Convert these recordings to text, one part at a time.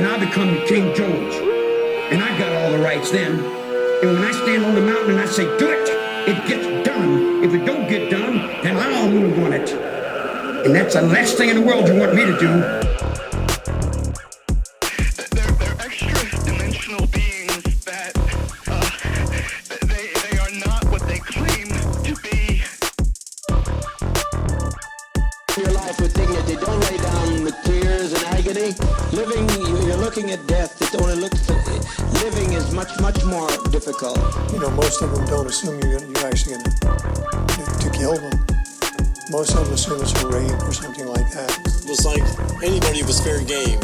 I become King George. And I got all the rights then. And when I stand on the mountain and I say, do it, it gets done. If it don't get done, then I'll move on it. And that's the last thing in the world you want me to do. They're extra-dimensional beings that they are not what they claim to be. Your life with dignity. Don't lay down with tears and agony. Living, you're looking at death. It only looks. Living is much more difficult. You know, most of them don't assume you're actually going to kill them. Most of them assume it's a rape or something like that. It was like anybody was fair game.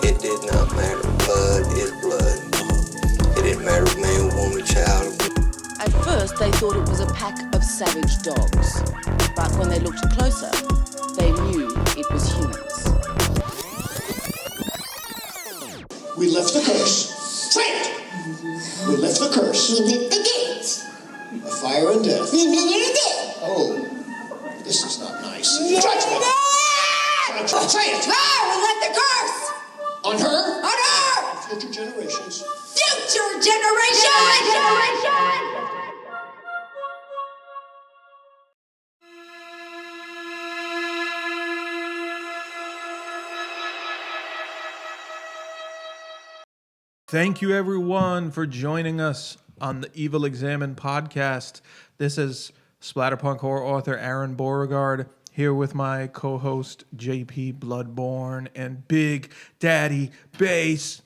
It did not matter. Blood is blood. It didn't matter man, woman, child. At first, they thought it was a pack of savage dogs. But when they looked closer, they knew it was humans. We lift the curse. Say it! We lift the curse. We lift the gates. Of fire and death. We lift it. Oh, this is not nice. Judgment! Judgment! Say it! We lift the curse. On her? On her! Future generations. Future generation! Thank you, everyone, for joining us on the Evil Examined podcast. This is splatterpunk horror author Aaron Beauregard here with my co-host JP Bloodborne, and Big Daddy Bass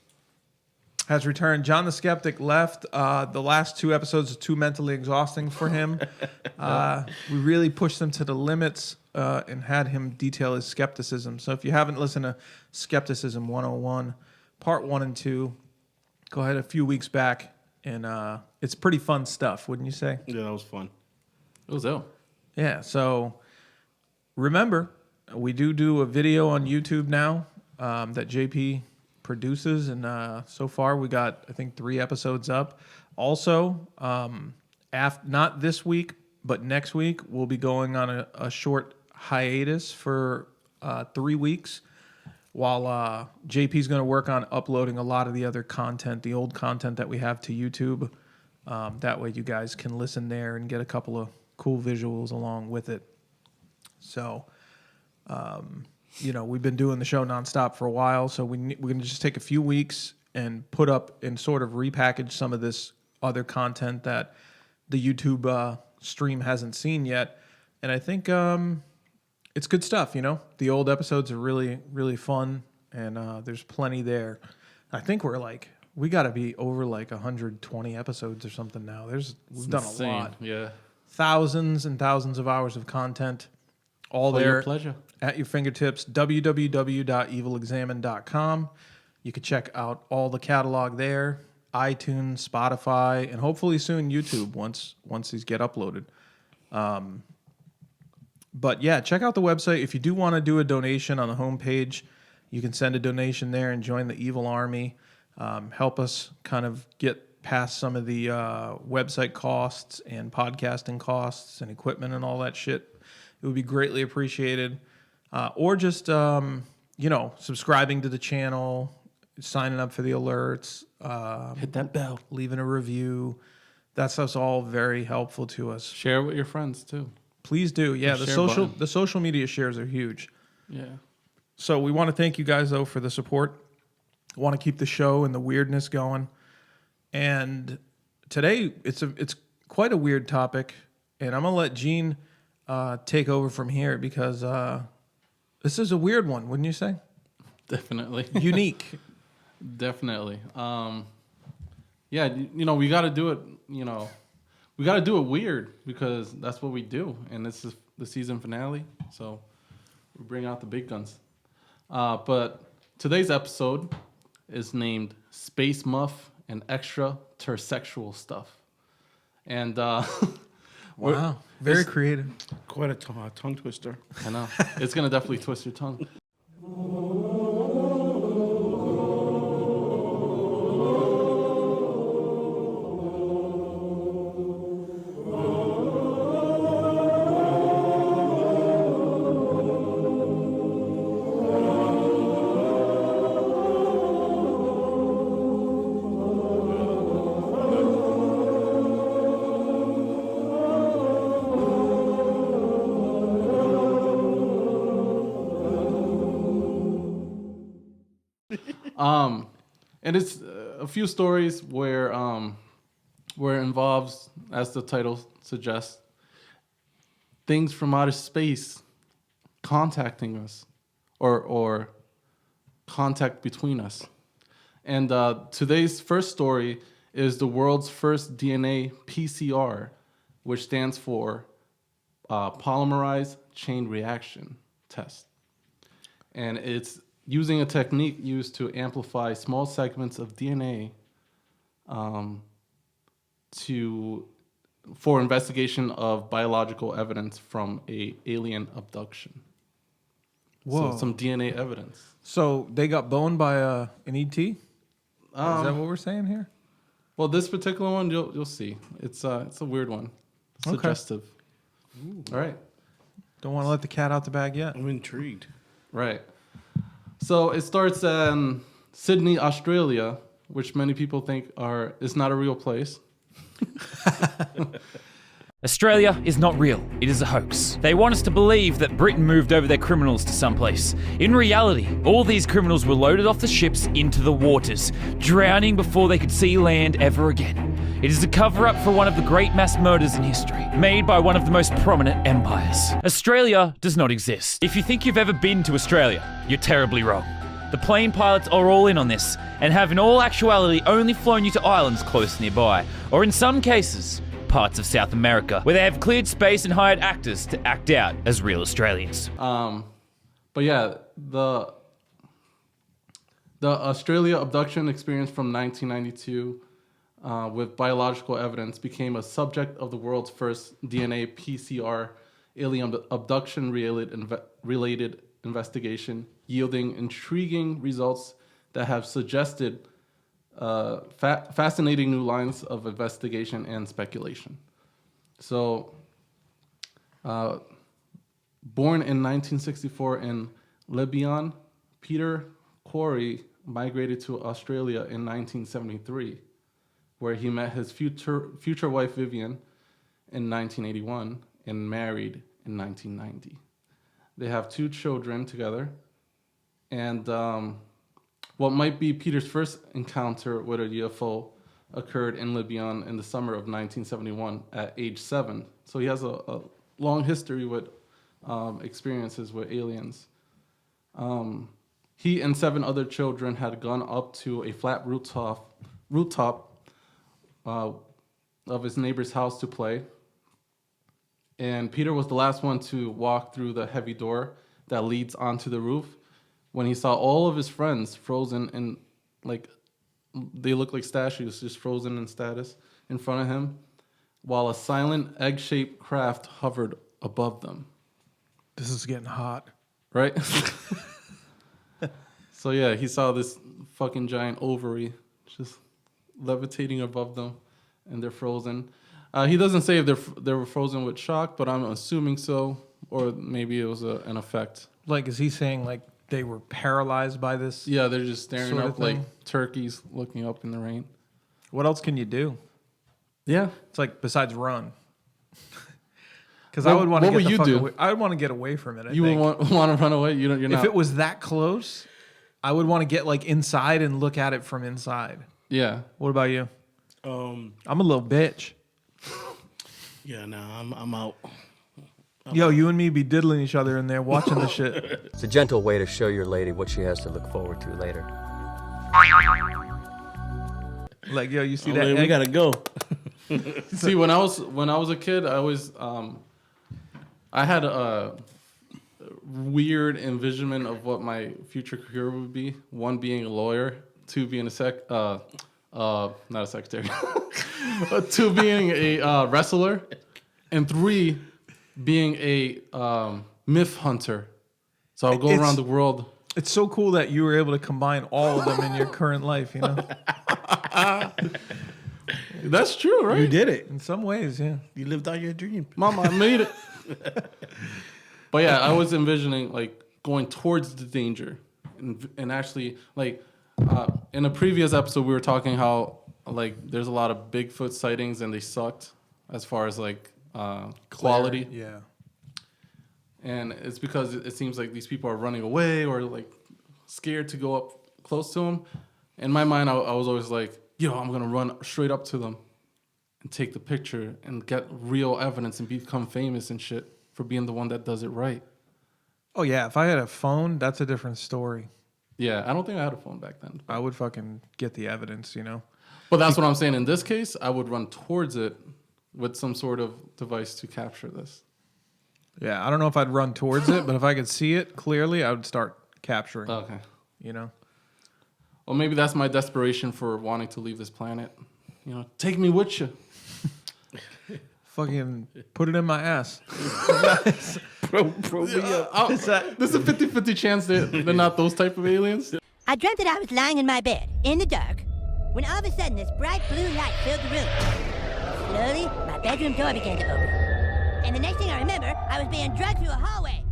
has returned. John the Skeptic left. The last 2 episodes are too mentally exhausting for him. We really pushed him to the limits and had him detail his skepticism. So if you haven't listened to Skepticism 101, part 1 and 2, go ahead a few weeks back, and it's pretty fun stuff, wouldn't you say? Yeah, that was fun. It was ill. Yeah, so remember, we do a video on YouTube now that JP produces, and so far we got, I think, 3 episodes up. Also, not this week, but next week, we'll be going on a short hiatus for 3 weeks, while JP's going to work on uploading a lot of the other content, the old content that we have to YouTube. That way you guys can listen there and get a couple of cool visuals along with it. So, we've been doing the show nonstop for a while, so we're going to just take a few weeks and put up and sort of repackage some of this other content that the YouTube stream hasn't seen yet. And I think it's good stuff, The old episodes are really, really fun, and there's plenty there. I think we got to be over 120 episodes or something now. We've done a lot. Yeah. Thousands and thousands of hours of content, all For there your pleasure. at your fingertips. www.evilexamined.com. You can check out all the catalog there, iTunes, Spotify, and hopefully soon YouTube once these get uploaded. But yeah, check out the website. If you do want to do a donation on the homepage, you can send a donation there and join the Evil Army. Help us kind of get past some of the website costs and podcasting costs and equipment and all that shit. It would be greatly appreciated. Or just, subscribing to the channel, signing up for the alerts. Hit that bell. Leaving a review. That's all very helpful to us. Share with your friends, too. Please do. Yeah, the social media shares are huge. Yeah. So we want to thank you guys, though, for the support. I want to keep the show and the weirdness going. And today, it's quite a weird topic. And I'm going to let Gene take over from here because this is a weird one, wouldn't you say? Definitely. Unique. Definitely. We got to do it, we got to do it weird because that's what we do. And this is the season finale. So we bring out the big guns. But today's episode is named Space Muff and Extra TerSexual Stuff. And wow, very creative. Quite a tongue twister. I know. It's going to definitely twist your tongue. And it's a few stories where it involves, as the title suggests, things from outer space contacting us, or contact between us. And today's first story is the world's first DNA PCR, which stands for polymerized chain reaction test. And it's using a technique used to amplify small segments of DNA for investigation of biological evidence from a alien abduction. Whoa. So some DNA evidence. So they got boned by an ET? Is that what we're saying here? Well, this particular one, you'll see. It's a weird one. Suggestive. All right. Don't want to let the cat out the bag yet. I'm intrigued. Right. So it starts in Sydney, Australia, which many people think is not a real place. Australia is not real. It is a hoax. They want us to believe that Britain moved over their criminals to someplace. In reality, all these criminals were loaded off the ships into the waters, drowning before they could see land ever again. It is a cover-up for one of the great mass murders in history, made by one of the most prominent empires. Australia does not exist. If you think you've ever been to Australia, you're terribly wrong. The plane pilots are all in on this, and have in all actuality only flown you to islands close nearby, or in some cases, parts of South America, where they have cleared space and hired actors to act out as real Australians. But yeah, the Australia abduction experience from 1992 with biological evidence became a subject of the world's first DNA PCR alien abduction related investigation, yielding intriguing results that have suggested fascinating new lines of investigation and speculation. So, born in 1964 in Lebanon, Peter Corey migrated to Australia in 1973, where he met his future wife Vivian in 1981 and married in 1990. They have 2 children together, and what might be Peter's first encounter with a UFO occurred in Lebanon in the summer of 1971 at age 7. So he has a long history with experiences with aliens. He and 7 other children had gone up to a flat rooftop of his neighbor's house to play. And Peter was the last one to walk through the heavy door that leads onto the roof, when he saw all of his friends frozen in, like, they look like statues, just frozen in status in front of him, while a silent egg-shaped craft hovered above them. This is getting hot. Right? So yeah, he saw this fucking giant ovary just levitating above them, and they're frozen. He doesn't say if they were frozen with shock, but I'm assuming so, or maybe it was an effect. Like, is he saying, like, they were paralyzed by this? Yeah, they're just staring sort of up like thing? turkeys looking up in the rain. What else can you do? Yeah. It's like, besides run. Because I would want to get the fuck away. I would want to get away from it, I You think. would want to run away? You're not. If it was that close, I would want to get, like, inside and look at it from inside. Yeah. What about you? I'm a little bitch. Yeah, no, I'm out. Yo, you and me be diddling each other in there watching the shit. It's a gentle way to show your lady what she has to look forward to later. Like, yo, you see Oh, that? man, we gotta go. See, when I was a kid, I always I had a weird envisionment of what my future career would be. 1 being a lawyer, 2 being not a secretary, 2 being a wrestler, and 3 being a myth hunter. So I'll go around the world. It's so cool that you were able to combine all of them in your current life, you know? That's true, right? You did it. In some ways, yeah. You lived out your dream. Mama, I made it. But yeah, I was envisioning, like, going towards the danger. And actually, like, in a previous episode, we were talking how, like, there's a lot of Bigfoot sightings and they sucked as far as, like, quality. Yeah. And it's because it seems like these people are running away or, like, scared to go up close to him, in my mind, I was always like, yo, I'm going to run straight up to them and take the picture and get real evidence and become famous and shit for being the one that does it right. Oh, yeah. If I had a phone, that's a different story. Yeah, I don't think I had a phone back then. I would fucking get the evidence, you know? But that's what I'm saying. In this case, I would run towards it with some sort of device to capture this. Yeah, I don't know if I'd run towards it, but if I could see it clearly, I would start capturing. Okay. You know? Well, maybe that's my desperation for wanting to leave this planet. You know, take me with you. Fucking put it in my ass. Bro, me up. There's a 50-50 chance that they're not those type of aliens. I dreamt that I was lying in my bed, in the dark, when all of a sudden this bright blue light filled the room. Slowly, my bedroom door began to open. And the next thing I remember, I was being dragged through a hallway.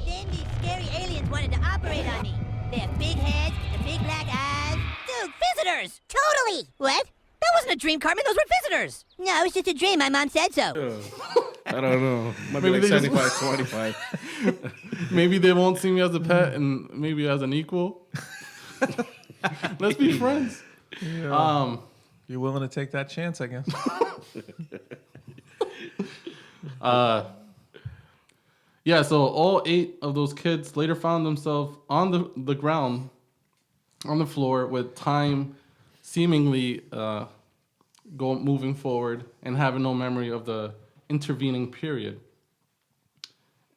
Then these scary aliens wanted to operate on me. They have big heads and big black eyes. Dude, visitors! Totally! What? That wasn't a dream, Cartman. Those were visitors. No, it was just a dream. My mom said so. I don't know. Might be like 75-25. Maybe they won't see me as a pet and maybe as an equal. Let's be friends. Yeah. You're willing to take that chance, I guess. Yeah, so all 8 of those kids later found themselves on the ground, on the floor, with time seemingly moving forward and having no memory of the intervening period.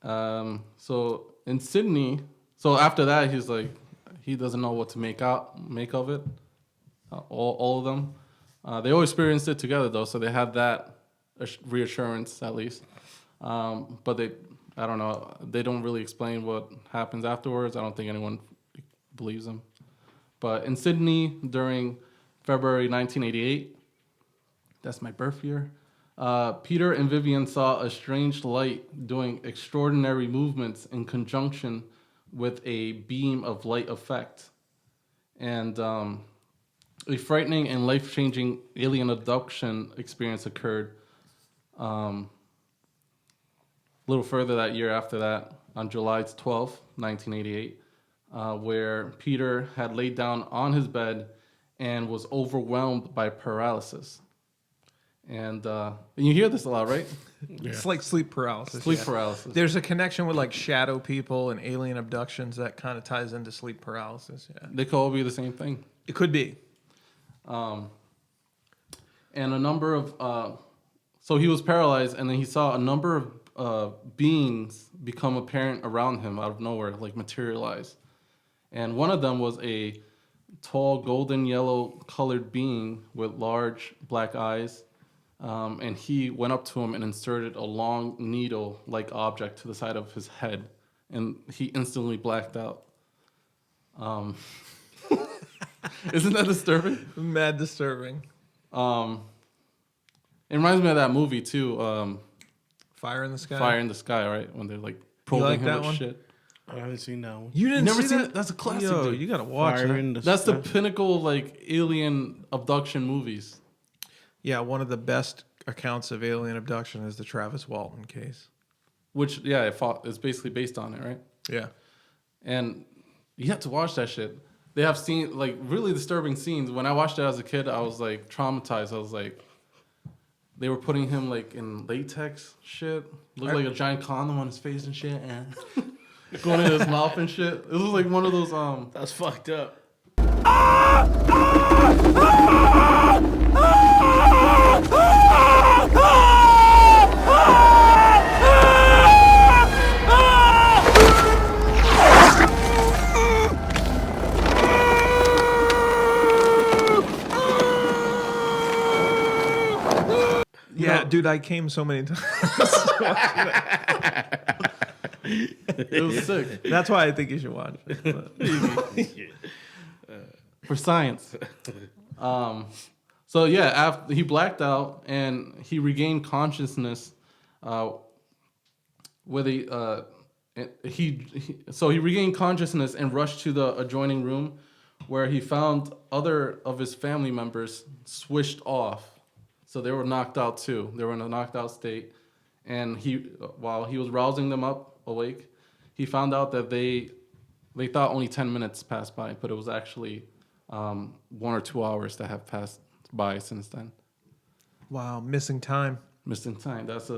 So in Sydney, so after that, he's like, he doesn't know what to make of it. All of them. They all experienced it together though, so they had that reassurance at least. But I don't know, they don't really explain what happens afterwards. I don't think anyone believes them. But in Sydney during February 1988, that's my birth year, Peter and Vivian saw a strange light doing extraordinary movements in conjunction with a beam of light effect. And a frightening and life-changing alien abduction experience occurred a little further that year after that, on July 12th, 1988, where Peter had laid down on his bed and was overwhelmed by paralysis. And you hear this a lot, right? Yeah. It's like sleep paralysis. Sleep paralysis. There's a connection with like shadow people and alien abductions that kind of ties into sleep paralysis. Yeah. They could all be the same thing. It could be. And a number of... so he was paralyzed, and then he saw a number of beings become apparent around him out of nowhere, like materialize. And one of them was a tall, golden yellow colored being with large black eyes. And he went up to him and inserted a long needle-like object to the side of his head, and he instantly blacked out. Isn't that disturbing? Mad disturbing. It reminds me of that movie too. Fire in the Sky. Fire in the Sky, right? When they're like probing him with shit. I haven't seen that one. You didn't never see seen that? it? That's a classic. Yo, dude. you gotta watch that. That's the pinnacle of like alien abduction movies. Yeah, one of the best accounts of alien abduction is the Travis Walton case. Which, yeah, it's basically based on it, right? Yeah. And you have to watch that shit. They have seen like really disturbing scenes. When I watched it as a kid, I was like traumatized. I was like, they were putting him like in latex shit. Looked like a giant condom on his face and shit, and going in his mouth and shit. It was like one of those. That's fucked up. Yeah, dude, I came so many times. It was sick. That's why I think you should watch it. For science. So yeah, after he blacked out and he regained consciousness, he regained consciousness and rushed to the adjoining room, where he found other of his family members swished off. So they were knocked out too. They were in a knocked out state. And while he was rousing them up awake, he found out that they they thought only 10 minutes passed by, but it was actually 1 or 2 hours that have passed by since then. Wow, missing time. Missing time. That's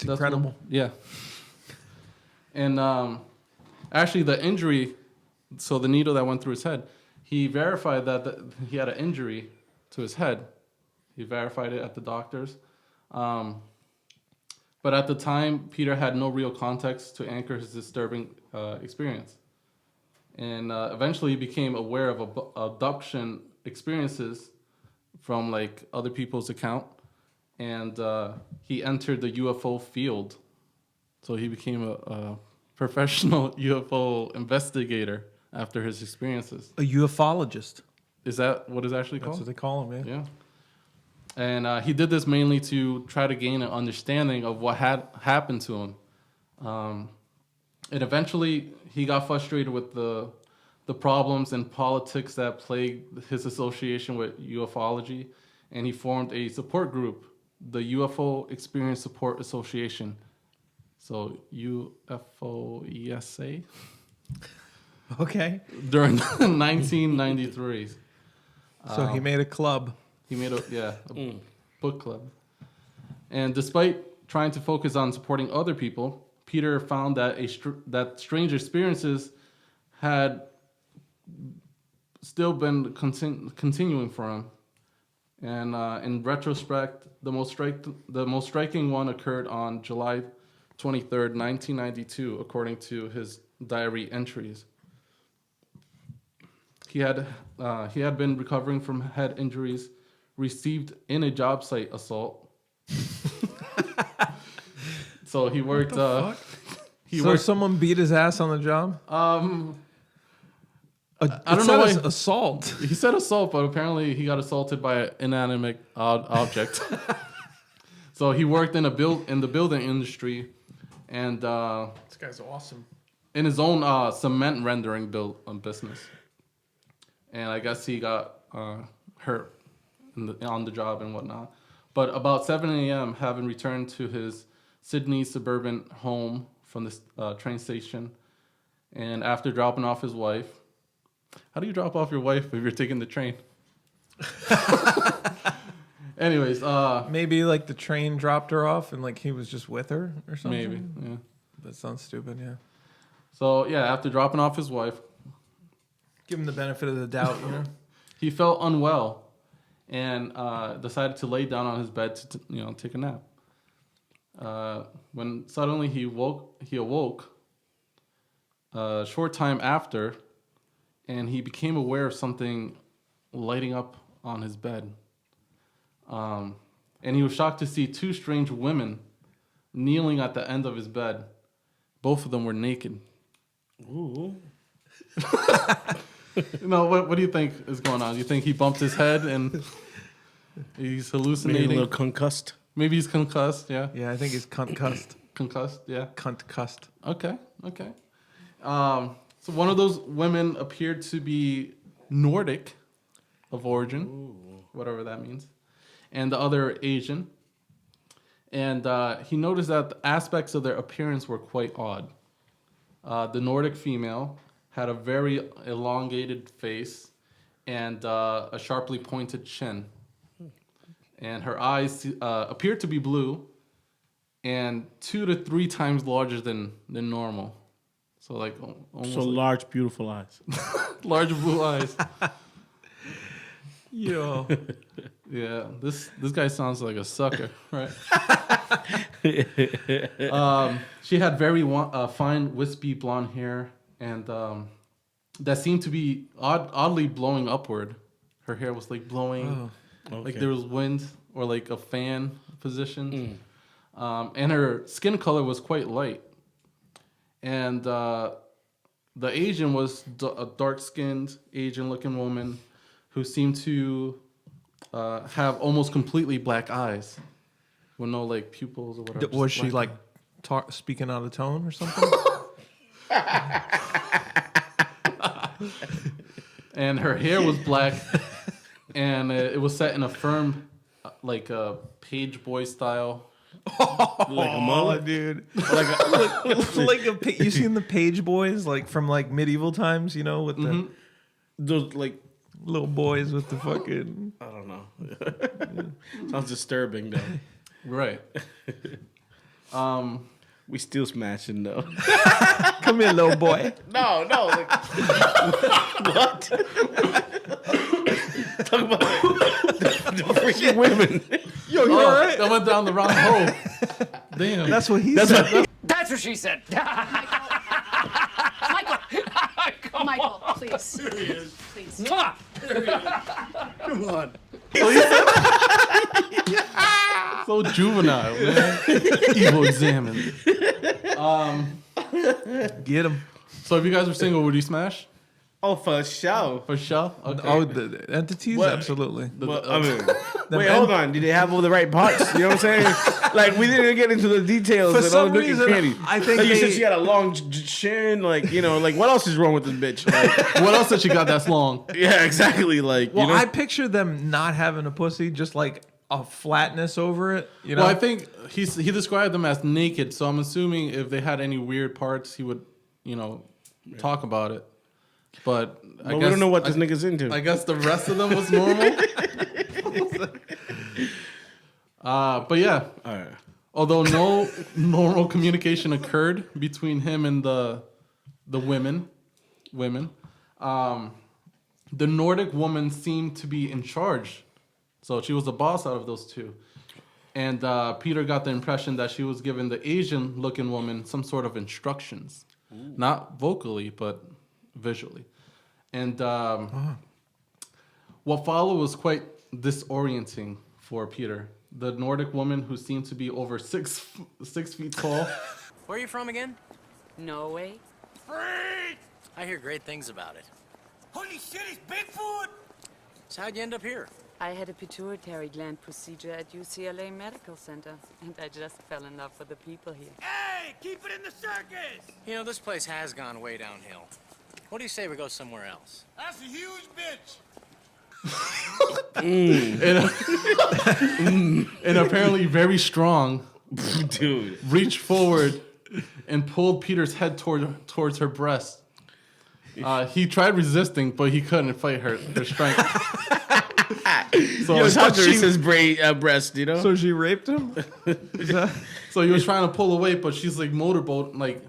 incredible. Yeah. And actually, the injury, so the needle that went through his head, he verified that he had an injury to his head. He verified it at the doctors. But at the time, Peter had no real context to anchor his disturbing experience. And eventually he became aware of abduction experiences from like other people's account. And he entered the UFO field. So he became a professional UFO investigator after his experiences. A ufologist. Is that what it's actually called? That's what they call him, yeah. And he did this mainly to try to gain an understanding of what had happened to him. And eventually he got frustrated with the problems and politics that plagued his association with ufology, and he formed a support group, the UFO Experience Support Association. So UFOESA. Okay. During 1993. So he made a club. He made a book club. And despite trying to focus on supporting other people, Peter found that that strange experiences had still been continuing for him. And in retrospect, the most striking one occurred on July 23rd, 1992, according to his diary entries. He had been recovering from head injuries received in a job site assault. So he worked. Someone beat his ass on the job. I don't know why assault. He said assault, but apparently he got assaulted by an inanimate object. So he worked in the building industry, and this guy's awesome. In his own cement rendering business, and I guess he got hurt on the job and whatnot. But about 7 a.m., having returned to his Sydney suburban home from the train station, and after dropping off his wife, how do you drop off your wife if you're taking the train? Anyways, maybe like the train dropped her off and like he was just with her or something. Maybe, yeah. That sounds stupid, yeah. So yeah, after dropping off his wife, give him the benefit of the doubt, you know. He felt unwell and decided to lay down on his bed to take a nap. When suddenly he awoke a short time after, and he became aware of something lighting up on his bed. And he was shocked to see two strange women kneeling at the end of his bed. Both of them were naked. Ooh. What do you think is going on? Do you think he bumped his head and he's hallucinating? Maybe a little concussed. Maybe he's concussed, yeah. Yeah, I think he's concussed. Concussed, yeah. Concussed. Okay. So one of those women appeared to be Nordic of origin, whatever that means, and the other Asian. And he noticed that the aspects of their appearance were quite odd. The Nordic female had a very elongated face and a sharply pointed chin. And her eyes appeared to be blue and 2 to 3 times larger than normal. So like almost large, beautiful eyes. Large blue eyes. Yo. Yeah, this guy sounds like a sucker, right? She had very fine, wispy blonde hair, and that seemed to be oddly blowing upward. Her hair was like blowing, like there was wind or like a fan position. And her skin color was quite light. And the Asian was a dark-skinned, Asian-looking woman who seemed to have almost completely black eyes with no like pupils or whatever. Was she like speaking out of tone or something? And her hair was black, and it was set in a firm, like a page boy style Like a mullet, dude. Like You seen the page boys like from like medieval times? You know, with the those like little boys with the fucking. I don't know. Sounds disturbing though. Right. We still smashing though. Come here, little boy. No. Like, what? Talk about the freaking women. Yo, you all right? That went down the wrong hole. Damn. That's what he said. That's what she said. Michael, please. There he is. Please. Come on. So juvenile, man. Evil examined. Get him. So if you guys were single, would you smash? Oh, for sure. For sure? Okay. Oh, the entities? What? Absolutely. Well, I mean, wait, hold on. Did they have all the right parts? You know what I'm saying? Like, we didn't get into the details. For and some all the reason, candy. I think like you they- said she had a long chin. Like, you know, like, what else is wrong with this bitch? Like, What else that she got that's long? yeah, exactly. Like, Well, you know? I picture them not having a pussy, just like a flatness over it. You know. Well, I think he described them as naked, so I'm assuming if they had any weird parts, he would, talk about it. But I we guess don't know what this nigga's into. I guess the rest of them was normal. But yeah, All right. although no normal communication occurred between him and the women, the Nordic woman seemed to be in charge. So she was the boss out of those two. And Peter got the impression that she was giving the Asian-looking woman some sort of instructions. Not vocally, but visually. And what followed was quite disorienting for Peter. The Nordic woman, who seemed to be over 6 feet tall. Where are you from again? Norway. Freak! I hear great things about it. Holy shit, it's Bigfoot! So how'd you end up here? I had a pituitary gland procedure at UCLA Medical Center, and I just fell in love with the people here. Hey, keep it in the circus! You know, this place has gone way downhill. What do you say we go somewhere else? That's a huge bitch! And apparently very strong, dude, reached forward and pulled Peter's head towards her breast. He tried resisting, but he couldn't fight her strength. So it's how Teresa's breast, you know? So she raped him? So he was trying to pull away, but she's like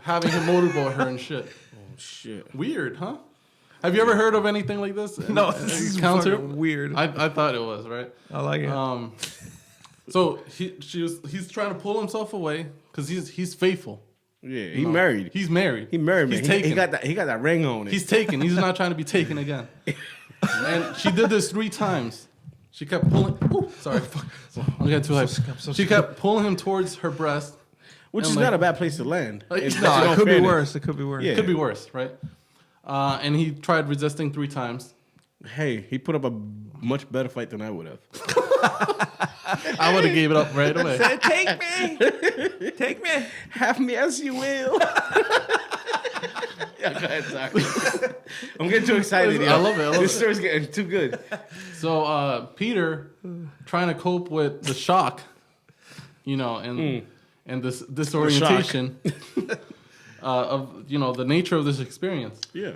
having him motorboat her and shit. Oh, shit. Weird, huh? Have you ever heard of anything like this? No, this is fucking weird. I thought it was, right? I like it. So he's trying to pull himself away because he's faithful. Yeah, he married. He's married. He married, man. He's taken. He got that ring on it. He's taken. He's not trying to be taken again. And she did this 3 times. She kept pulling. Ooh, sorry, I'm getting too hyped. She kept pulling him towards her breast, which is not a bad place to land. No, it could be worse. It could be worse. Yeah. It could be worse, right? And he tried resisting 3 times. Hey, he put up a much better fight than I would have. I would have gave it up right away. Take me. Take me. Have me as you will. Yeah, go ahead, sorry. I'm getting too excited. I love it. This story's getting too good. So Peter, trying to cope with the shock, and this disorientation of the nature of this experience. Yeah.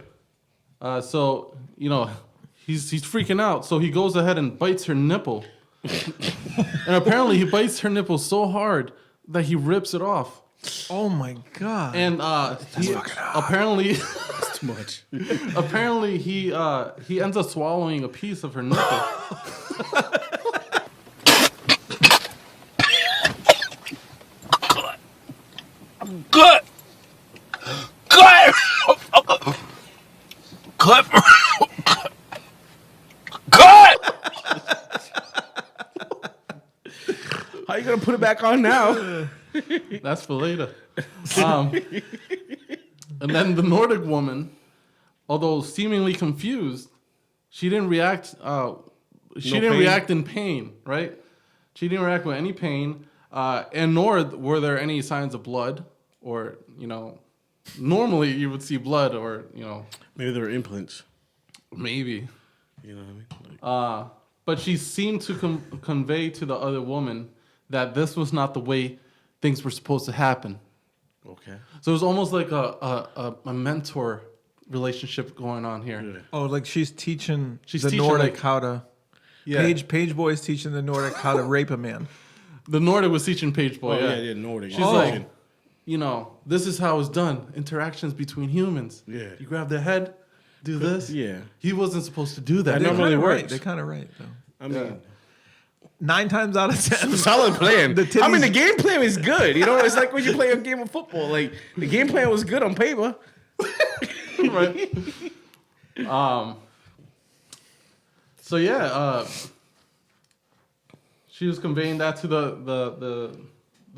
So he's freaking out. So he goes ahead and bites her nipple, and apparently he bites her nipple so hard that he rips it off. Oh my god! And apparently, that's too much. Apparently, he ends up swallowing a piece of her nipple. Good. Good. Good. Good. How you gonna put it back on now? That's for later. And then the Nordic woman, although seemingly confused, she didn't react. She didn't react in pain, right? She didn't react with any pain, and nor were there any signs of blood, or normally you would see blood, or maybe there were implants. Maybe. You know what I mean? But she seemed to convey to the other woman that this was not the way things were supposed to happen. Okay. So it was almost like a mentor relationship going on here. Yeah. Oh, like she's teaching the teaching, Nordic like- how to. Yeah. Page Boy is teaching the Nordic how to rape a man. The Nordic was teaching Page Boy. Oh, yeah, Nordic. She's Oh. like, you know, this is how it's done. Interactions between humans. Yeah. You grab their head, do this. Yeah. He wasn't supposed to do that. That normally works. They're kind of right, though. I mean, 9 times out of 10. solid plan. The I mean, titties- the game plan is good. You know, it's like when you play a game of football. Like the game plan was good on paper. Right. So yeah, she was conveying that to the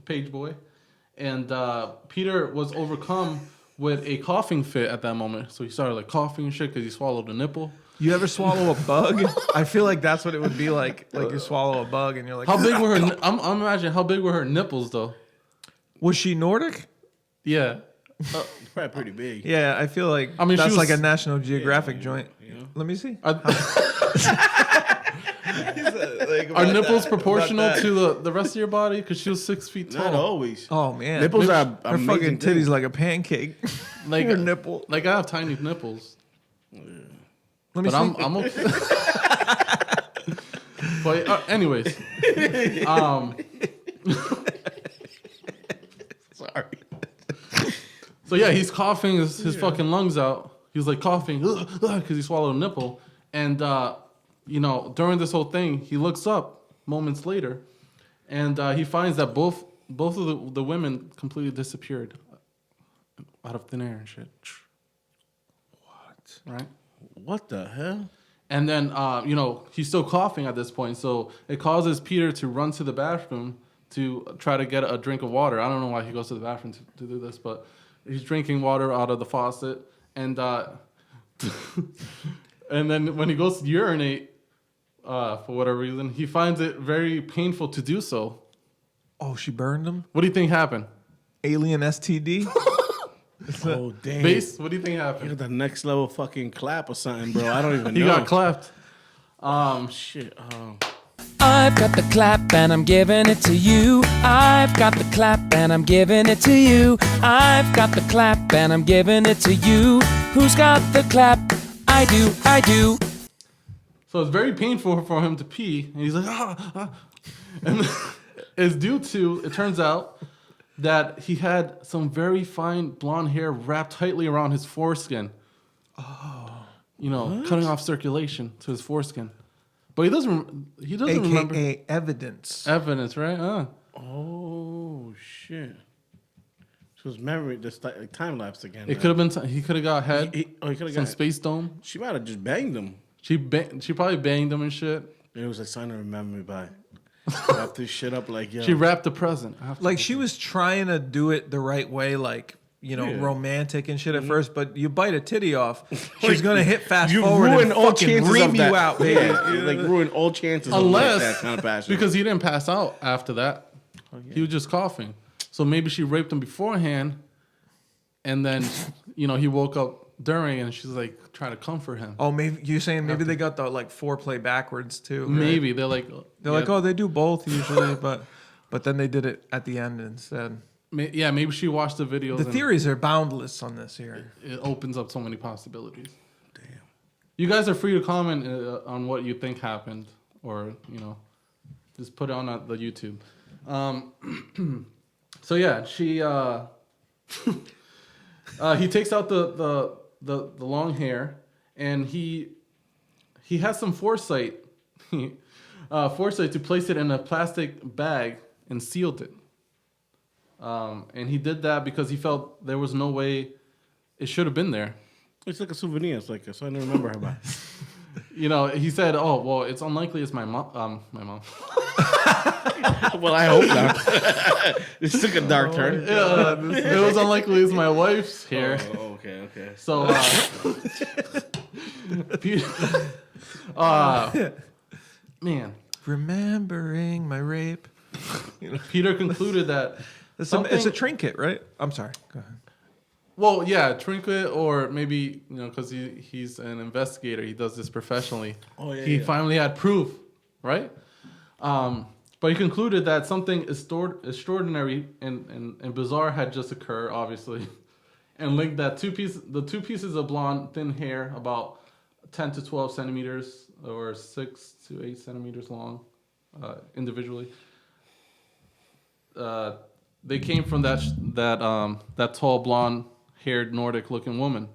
Page Boy, and Peter was overcome with a coughing fit at that moment. So he started like coughing and shit because he swallowed a nipple. You ever swallow a bug? I feel like that's what it would be like. Like you swallow a bug and you're like, How big were her? I'm imagining how big were her nipples though. Was she Nordic? Yeah. Probably pretty big. Yeah, I feel like I mean, that's she was- like a National Geographic joint. Let me see. Are nipples proportional to the rest of your body? Because she was 6 feet tall. Not always. Oh man, Nipples are her amazing fucking thing. titties like a pancake. Like her nipple. Like I have tiny nipples. Let me But see. I'm okay. But anyways, Sorry. so yeah, he's coughing his fucking lungs out. He was like coughing because he swallowed a nipple. And you know, during this whole thing, he looks up moments later, and he finds that both of the women completely disappeared out of thin air and shit. What? Right? What the hell? And then, you know, he's still coughing at this point. So it causes Peter to run to the bathroom to try to get a drink of water. I don't know why he goes to the bathroom to do this, but he's drinking water out of the faucet. And and then when he goes to urinate, for whatever reason, he finds it very painful to do so. Oh, she burned him? What do you think happened? Alien STD? Oh, damn. Base, what do you think You happened? got the next level fucking clap or something, bro. I don't even He know. got clapped. Shit. I've got the clap and I'm giving it to you. I've got the clap and I'm giving it to you. I've got the clap and I'm giving it to you. Who's got the clap? I do, I do. So it's very painful for him to pee. And he's like, And it's due to, it turns out, that he had some very fine blonde hair wrapped tightly around his foreskin. Oh. You know, cutting off circulation to his foreskin. But he doesn't remember. AKA evidence. Evidence, right? Oh, shit. So his memory just like time lapse again. It could have been, he could have got head. He could have some got space dome. She might have just banged him. She probably banged him and shit. It was like sign to remember me by. Wrap this shit up like, yo. She wrapped the present. Like she was trying to do it the right way, like, you know, Yeah. romantic and shit at first, but you bite a titty off, she's gonna hit fast You forward ruin and all fucking chances ream of you that. out, baby. Yeah, you, like ruin all chances Unless, of that kind of passion. because he didn't pass out after that. He was just coughing. So maybe she raped him beforehand, and then, you know, he woke up during, and she's like trying to comfort him. Oh, maybe you're saying maybe they got the like foreplay backwards too. Right? Maybe they're like oh, they do both usually, but then they did it at the end instead. Yeah, maybe she watched the videos. The and theories are boundless on this here. It opens up so many possibilities. Damn. You guys are free to comment on what you think happened, or you know, just put it on the YouTube. So yeah, she he takes out the long hair, and he has some foresight to place it in a plastic bag and sealed it. And he did that because he felt there was no way it should have been there. It's like a souvenir. It's like so I don't remember her by. You know, he said, "Oh, well, it's unlikely it's my mom." My mom. Well, I hope not. This took a dark turn. Yeah, it was unlikely it's my wife's hair. Oh, okay. So, man, remembering my rape. Peter concluded that it's a trinket, right? I'm sorry. Go ahead. Well, yeah, trinket, or maybe, you know, because he's an investigator, he does this professionally. Oh, yeah, he yeah. finally had proof, right? But he concluded that something extraordinary and bizarre had just occurred, obviously, and linked that the two pieces of blonde thin hair, about 10 to 12 centimeters or 6 to 8 centimeters long, individually. They came from that tall blonde-haired Nordic-looking woman,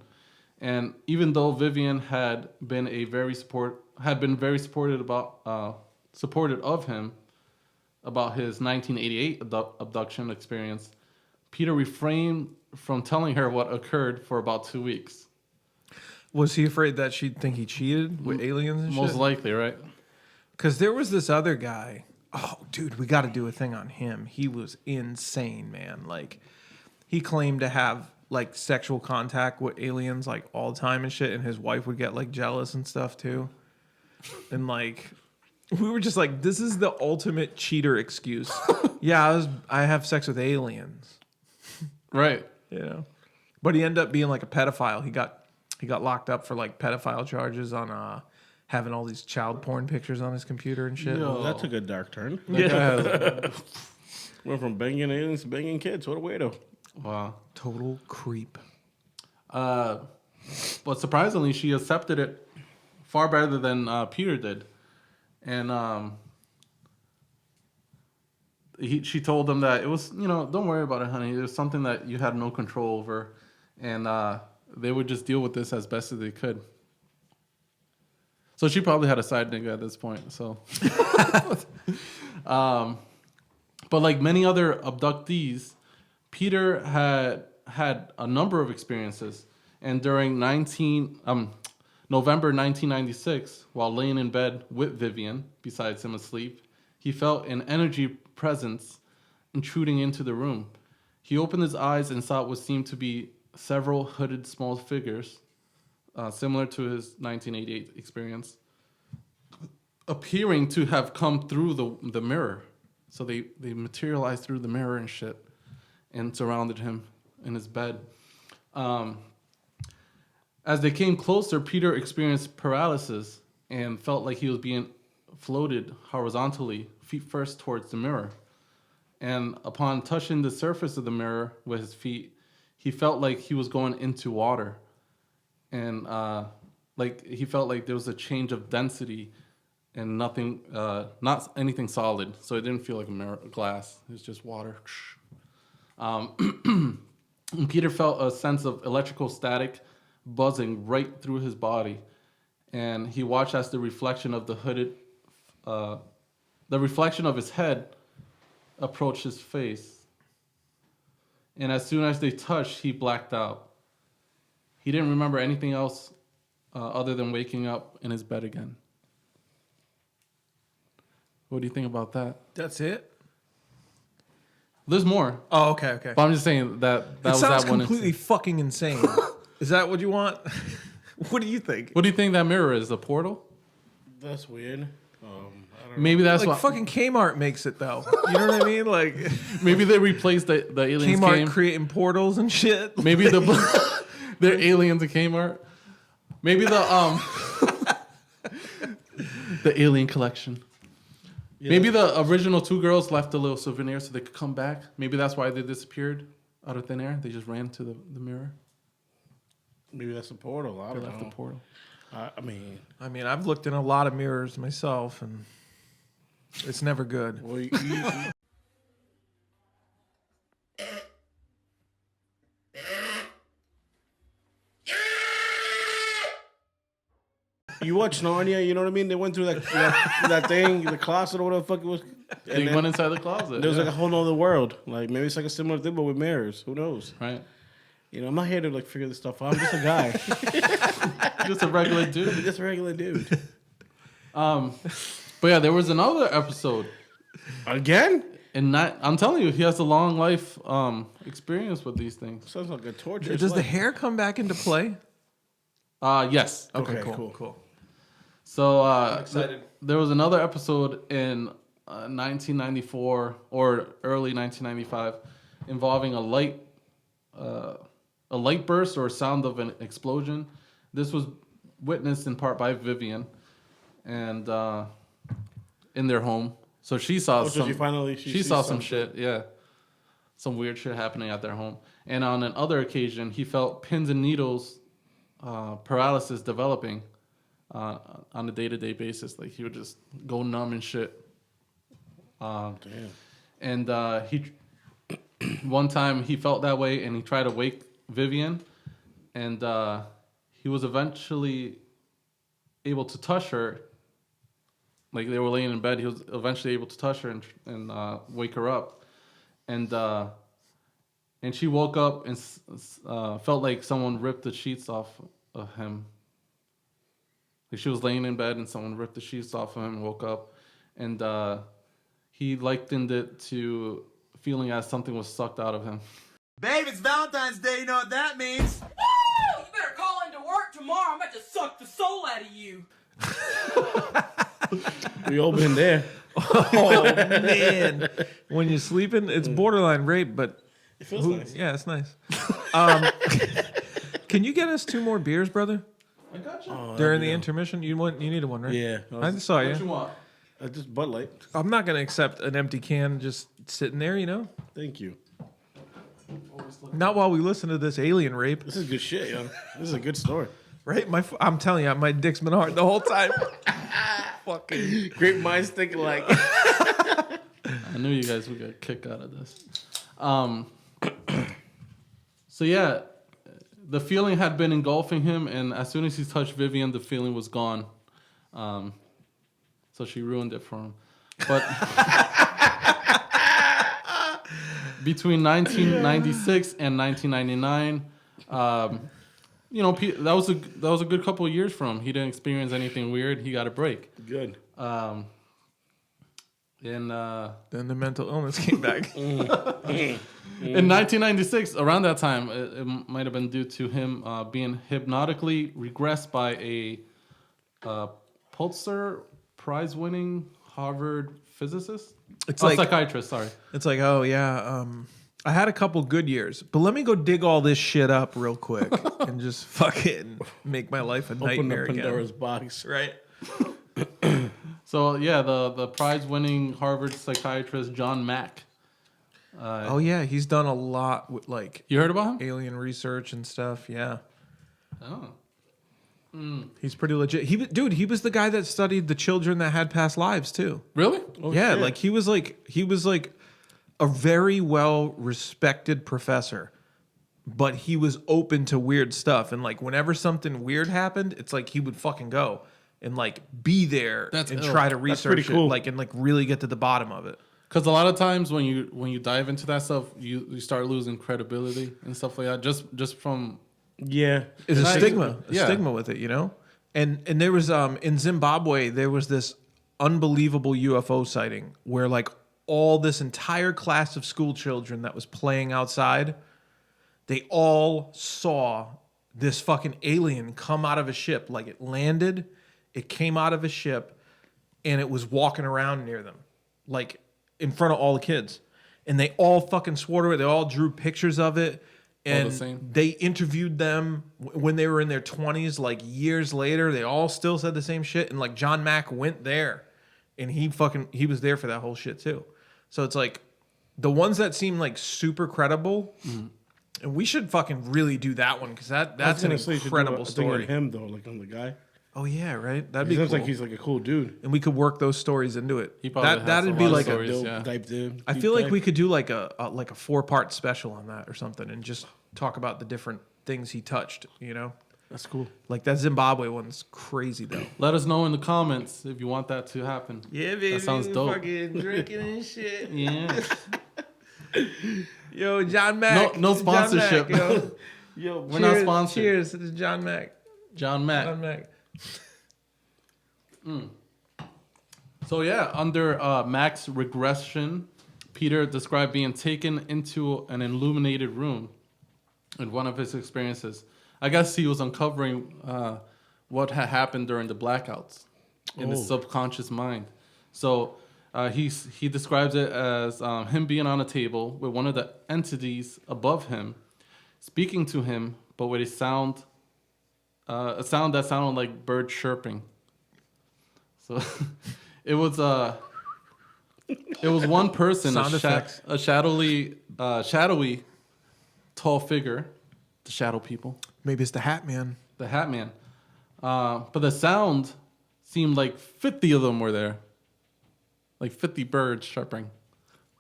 and even though Vivian had been very supportive of him about his 1988 abduction experience, Peter refrained from telling her what occurred for about 2 weeks. Was he afraid that she'd think he cheated with aliens and shit? Most likely, right? Because there was this other guy. Oh, dude, we got to do a thing on him. He was insane, man. Like, he claimed to have like sexual contact with aliens like all the time and shit, and his wife would get like jealous and stuff too. And like, we were just like, this is the ultimate cheater excuse. Yeah, I have sex with aliens. Right. You know, but he ended up being like a pedophile. He got locked up for like pedophile charges on having all these child porn pictures on his computer and shit. Well, that took a dark turn. Yeah. Went from banging aliens to banging kids. What a weirdo. Wow. Total creep. But surprisingly, she accepted it far better than Peter did. And she told him that it was, don't worry about it, honey. It was something that you had no control over. And they would just deal with this as best as they could. So she probably had a side nigga at this point. So, but like many other abductees, Peter had a number of experiences. And during November 1996, while laying in bed with Vivian besides him asleep, he felt an energy presence intruding into the room. He opened his eyes and saw what seemed to be several hooded small figures, similar to his 1988 experience, appearing to have come through the mirror. So they materialized through the mirror and shit and surrounded him in his bed. As they came closer, Peter experienced paralysis and felt like he was being floated horizontally, feet first, towards the mirror. And upon touching the surface of the mirror with his feet, he felt like he was going into water. And he felt like there was a change of density and nothing, not anything solid. So it didn't feel like a mirror, glass. It was just water. Peter felt a sense of electrical static buzzing right through his body. And he watched as the reflection of the reflection of his head approached his face. And as soon as they touched, he blacked out. He didn't remember anything else other than waking up in his bed again. What do you think about that? That's it? There's more. Oh, okay. But I'm just saying that was sounds that one. Completely fucking insane. Is that what you want? What do you think? What do you think that mirror is? A portal? That's weird. I don't Maybe know. that's like what fucking Kmart makes it though. You know what I mean? Like maybe they replaced the aliens. Kmart creating portals and shit. Maybe they're aliens at Kmart. Maybe the alien collection. Yeah. Maybe the original two girls left a little souvenir so they could come back. Maybe that's why they disappeared out of thin air. They just ran to the mirror. Maybe that's a portal. I don't know. Left the portal. I mean, I've looked in a lot of mirrors myself, and it's never good. Well, you watch Narnia, you know what I mean? They went through that thing, the closet or whatever the fuck it was. They went inside the closet. There was like a whole other world. Like maybe it's like a similar thing, but with mirrors. Who knows? Right. You know, I'm not here to like figure this stuff out. I'm just a guy. Just a regular dude. Just a regular dude. But yeah, there was another episode. Again? And I'm telling you, he has a long life experience with these things. Sounds like a torture. Does the hair come back into play? Yes. Okay, cool. So I'm excited. There was another episode in 1994 or early 1995 involving a light burst or sound of an explosion. This was witnessed in part by Vivian and in their home. So she saw so some. she saw sees some shit. Yeah, some weird shit happening at their home. And on another occasion, he felt pins and needles paralysis developing on a day-to-day basis. Like he would just go numb and shit. Damn. And he one time he felt that way, and he tried to wake Vivian, and he was eventually able to touch her. Like they were laying in bed, he was eventually able to touch her and wake her up, and she woke up and felt like someone ripped the sheets off of him. Like she was laying in bed and someone ripped the sheets off of him and woke up, and he likened it to feeling as something was sucked out of him. Babe, it's Valentine's Day. You know what that means? Woo! You better call into work tomorrow. I'm about to suck the soul out of you. We all been there. Oh man! When you're sleeping, it's borderline rape, but it feels nice. Yeah, it's nice. Can you get us 2 more beers, brother? I got you. During the intermission, you needed one, right? Yeah. I saw you. What you want? Just Bud Light. I'm not gonna accept an empty can just sitting there. You know. Thank you. Not while we listen to this alien rape. This is good shit, yo. This is a good story. Right? I'm telling you, my dick's been hard the whole time. Fucking great minds think alike. I knew you guys would get a kick out of this. So yeah, the feeling had been engulfing him, and as soon as he touched Vivian, the feeling was gone. So she ruined it for him. But between 1996 and 1999, that was a good couple of years for him. He didn't experience anything weird. He got a break. Good. And then the mental illness came back. In 1996, around that time, it might have been due to him being hypnotically regressed by a Pulitzer Prize-winning Harvard physicist. It's like psychiatrist. Sorry. It's like, oh yeah, I had a couple good years, but let me go dig all this shit up real quick and just fucking make my life a nightmare Open up Pandora's again. box. Right. So yeah, the prize-winning Harvard psychiatrist John Mack. Oh yeah, he's done a lot with like you heard about him? Alien research and stuff. Yeah. Oh. He's pretty legit. He was the guy that studied the children that had past lives too. Really? Oh, yeah, shit. Like he was like a very well respected professor, but he was open to weird stuff. And like whenever something weird happened, it's like he would fucking go and like be there and try to research it, like and like really get to the bottom of it. Because a lot of times when you dive into that stuff, you start losing credibility and stuff like that. Just from it's a stigma with it, you know. And there was in Zimbabwe there was this unbelievable UFO sighting where like all this entire class of school children that was playing outside, they all saw this fucking alien come out of a ship. Like it landed, it came out of a ship, and it was walking around near them, like in front of all the kids. And they all fucking swore to it. They all drew pictures of it. And they interviewed them when they were in their 20s, like years later. They all still said the same shit. And like John Mack went there, and he was there for that whole shit too. So it's like the ones that seem like super credible, and we should fucking really do that one because that's an incredible story. On him though, like on the guy. Oh yeah, right. That'd He be seems cool. like he's like a cool dude. And we could work those stories into it. He probably has That'd a be lot of like stories, a yeah. Type dude. I feel like we could do like a 4-part special on that or something, and just talk about the different things he touched. You know, that's cool. Like that Zimbabwe one's crazy though. Let us know in the comments if you want that to happen. Yeah, baby. That sounds dope. Fucking drinking and shit. Yeah. Yo, John Mack. No sponsorship. John Mack, yo, we're not sponsored. Cheers to John Mack. John Mack. John Mack. So yeah, under Mack's regression, Peter described being taken into an illuminated room in one of his experiences. I guess he was uncovering what had happened during the blackouts in his subconscious mind. So he describes it as him being on a table with one of the entities above him, speaking to him, but with a sound that sounded like bird chirping. So it was It was one person, Sound effects. a shadowy, tall figure, the shadow people. Maybe it's the Hat Man. The Hat Man. But the sound seemed like 50 of them were there. Like 50 birds chirping.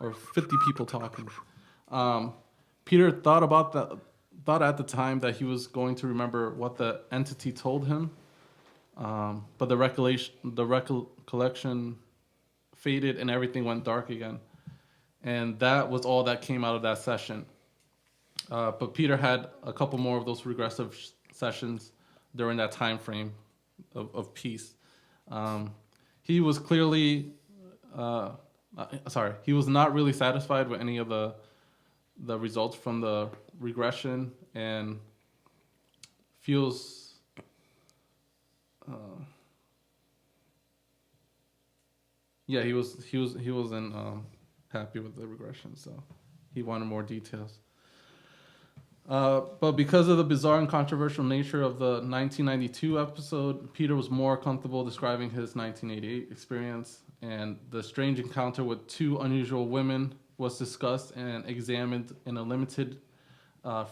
Or 50 people talking. Peter thought at the time that he was going to remember what the entity told him. But the recollection faded and everything went dark again. And that was all that came out of that session. But Peter had a couple more of those regressive sessions during that time frame of peace. He was clearly, he was not really satisfied with any of the results from the regression and feels he wasn't happy with the regression, so he wanted more details. But because of the bizarre and controversial nature of the 1992 episode, Peter was more comfortable describing his 1988 experience, and the strange encounter with two unusual women was discussed and examined in a limited,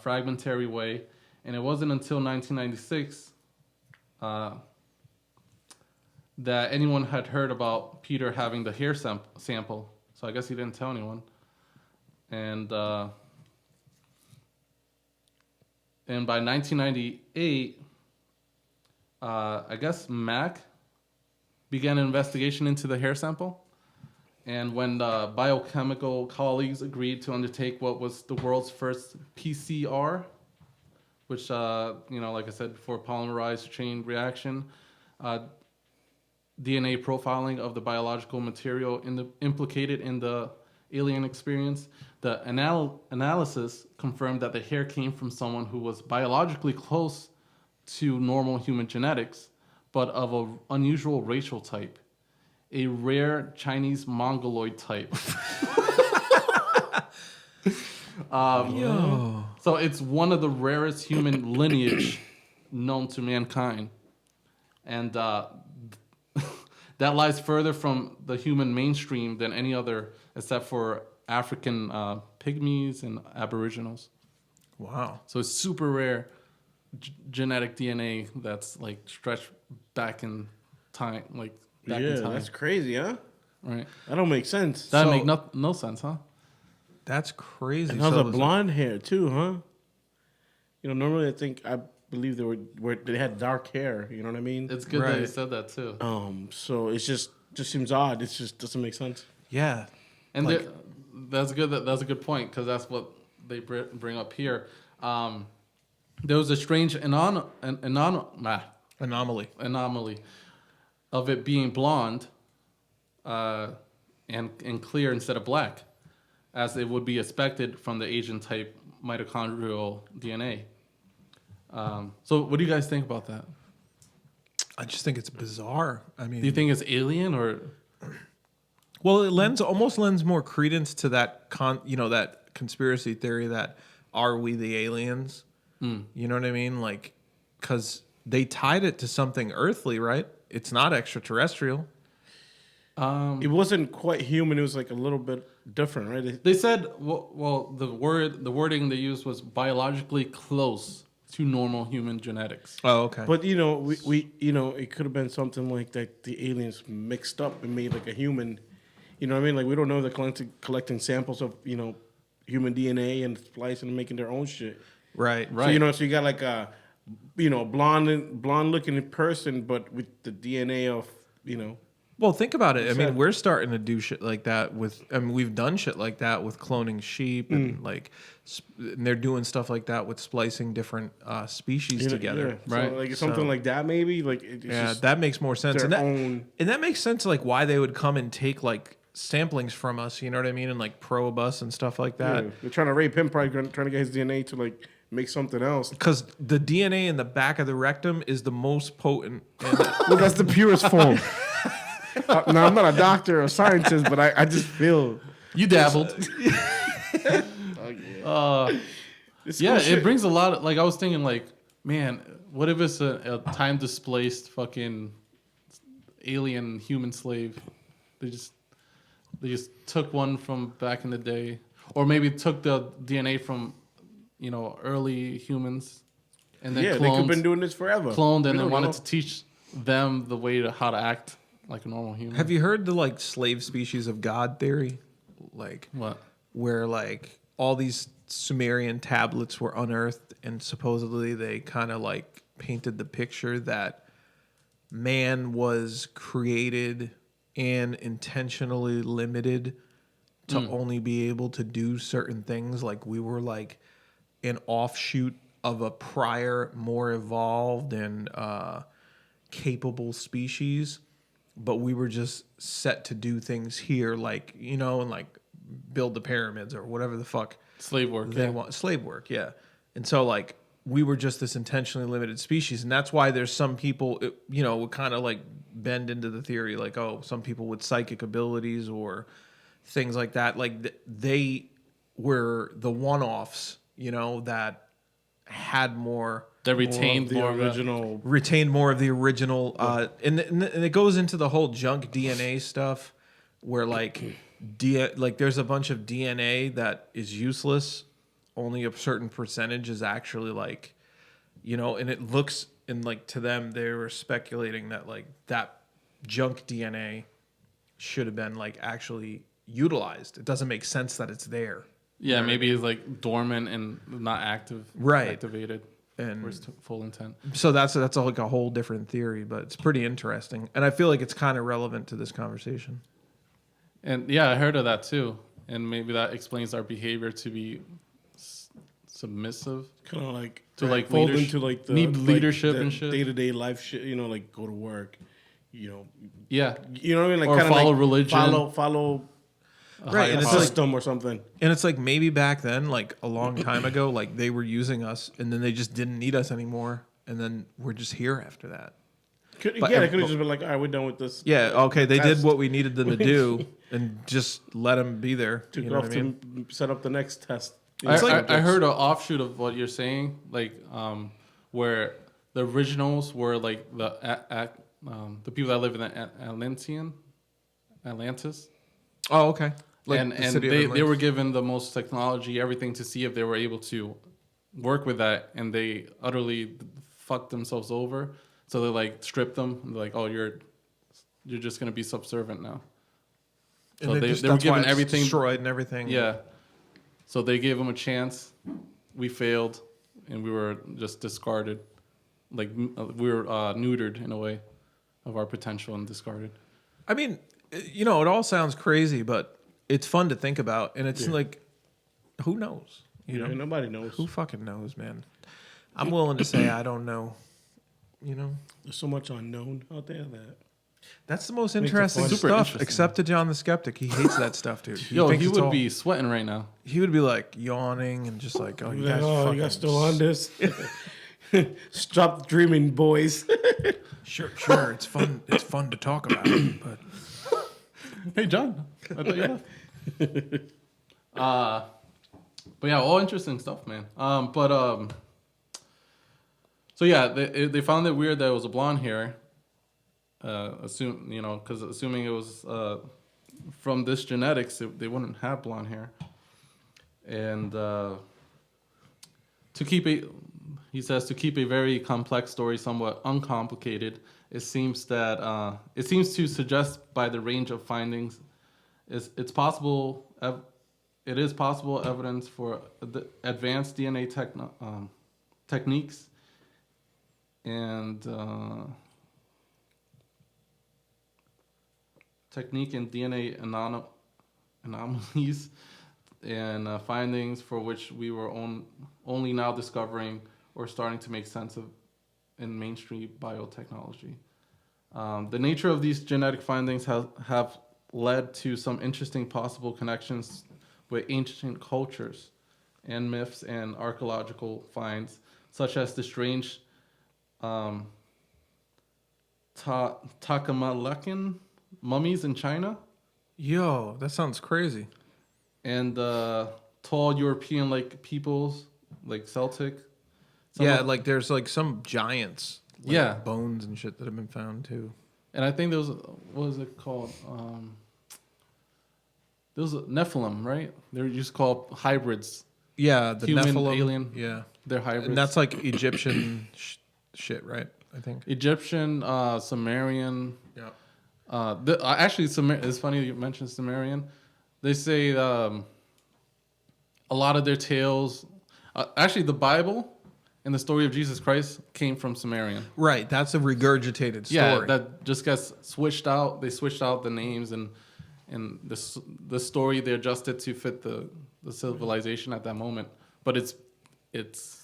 fragmentary way. And it wasn't until 1996 that anyone had heard about Peter having the hair sample. So I guess he didn't tell anyone. And by 1998, I guess Mac began an investigation into the hair sample. And when the biochemical colleagues agreed to undertake what was the world's first PCR, which, like I said before, polymerized chain reaction, DNA profiling of the biological material implicated in the alien experience, the analysis confirmed that the hair came from someone who was biologically close to normal human genetics, but of an unusual racial type, a rare Chinese Mongoloid type. So it's one of the rarest human lineage known to mankind. And that lies further from the human mainstream than any other, except for African pygmies and aboriginals. Wow. So it's super rare genetic DNA that's like stretched back in time, like back in time. That's crazy, huh? Right. That don't make sense. That make no sense, huh? That's crazy. And how's a blonde hair too, huh? Normally I believe they had dark hair. You know what I mean? It's good that you said that too. So it's just seems odd. It just doesn't make sense. Yeah, and that's good. That's a good point because that's what they bring up here. There was a strange anomaly of it being blonde and clear instead of black, as it would be expected from the Asian type mitochondrial DNA. So what do you guys think about that? I just think it's bizarre. I mean, do you think it's alien or? Well, it almost lends more credence to that that conspiracy theory that are we the aliens? You know what I mean? Like, because they tied it to something earthly, right? It's not extraterrestrial. It wasn't quite human. It was like a little bit different, right? They said, the wording they used was biologically close to normal human genetics. Oh, okay. But we it could have been something like that. The aliens mixed up and made like a human. You know what I mean? Like we don't know they're collecting samples of human DNA and splicing and making their own shit. Right. So so you got like a blonde looking person, but with the DNA of Well, think about it. I mean, we're starting to do shit like that we've done shit like that with cloning sheep and and they're doing stuff like that with splicing different species together. Yeah. Right. So like something like that maybe. Like it's that makes more sense. And that makes sense like why they would come and take like samplings from us, you know what I mean? And like probe us and stuff like that. Yeah. They're trying to rape him, probably trying to get his DNA to like make something else. Because the DNA in the back of the rectum is the most potent. Well, that's the purest form. Now, I'm not a doctor or scientist, but I just feel... You dabbled. It brings a lot of... Like, I was thinking, like, man, what if it's a time-displaced fucking alien human slave? They just... They just took one from back in the day, or maybe took the DNA from, early humans, and then they could have been doing this forever. Cloned, and then wanted to teach them the way how to act like a normal human. Have you heard the slave species of God theory? What? Where all these Sumerian tablets were unearthed, and supposedly they kind of painted the picture that man was created and intentionally limited to only be able to do certain things. We were an offshoot of a prior, more evolved and capable species, but we were just set to do things here, and build the pyramids or whatever the fuck slave work they want. Slave work, yeah. And so we were just this intentionally limited species, and that's why there's some people, would kind of bend into the theory, some people with psychic abilities or things like that. They were the one-offs, that had more. They retained more of the original. Retained more of the original, and it goes into the whole junk DNA stuff, where there's a bunch of DNA that is useless. Only a certain percentage is actually and it looks, and to them, they were speculating that that junk DNA should have been actually utilized. It doesn't make sense that it's there. Yeah, maybe it's dormant and not activated. And for its full intent. So that's a whole different theory, but it's pretty interesting, and I feel like it's kind of relevant to this conversation. And yeah, I heard of that too, and maybe that explains our behavior to be submissive, kind of to fold into the need leadership and shit, day-to-day life shit. Go to work. Yeah, you know what I mean. Or follow religion. Follow. Right, and it's system or something. And it's maybe back then, a long time ago, they were using us, and then they just didn't need us anymore, and then we're just here after that. They could have just been all right, we're done with this. Yeah, okay, they did what we needed them to do, and just let them be there. Took off to set up the next test. I heard an offshoot of what you're saying, where the originals were the people that live in Atlantis. Oh, okay. And they were given the most technology, everything, to see if they were able to work with that, and they utterly fucked themselves over. So they stripped them. And they're oh, you're just gonna be subservient now. So and they were given everything destroyed and everything. Yeah. So they gave them a chance. We failed, and we were just discarded. We were neutered in a way of our potential and discarded. I mean, it all sounds crazy, but it's fun to think about, and it's who knows? Nobody knows. Who fucking knows, man? I'm willing to say I don't know. There's so much unknown out there that's the most interesting stuff, except to John the Skeptic. He hates that stuff, dude. He would be sweating right now. He would be yawning and just oh, you guys, you guys still on this? Stop dreaming, boys. Sure, it's fun. It's fun to talk about, but. Hey, John. I thought you left. But yeah, all interesting stuff, man. So yeah, they found it weird that it was a blonde hair. Assuming it was from this genetics, they wouldn't have blonde hair. And he says to keep a very complex story somewhat uncomplicated, it seems to suggest by the range of findings, it is possible evidence for the advanced DNA techniques and technique in DNA anomalies and findings for which we were only now discovering or starting to make sense of in mainstream biotechnology. The nature of these genetic findings have led to some interesting possible connections with ancient cultures and myths and archaeological finds, such as the strange Takamalakan mummies in China. Yo, that sounds crazy. And tall European peoples, Celtic. There's some giants. Bones and shit that have been found too. And I think there was, what was it called? Those are Nephilim, right? They're just called hybrids. Yeah, the Human, Nephilim. alien. Yeah, they're hybrids. And that's like Egyptian shit, right? I think Egyptian, Sumerian. Yeah. Actually, it's funny you mentioned Sumerian. They say a lot of their tales. Actually, the Bible and the story of Jesus Christ came from Sumerian. Right, that's a regurgitated story. Yeah, that just gets switched out. They switched out the names and the story they adjusted to fit the civilization at that moment. But it's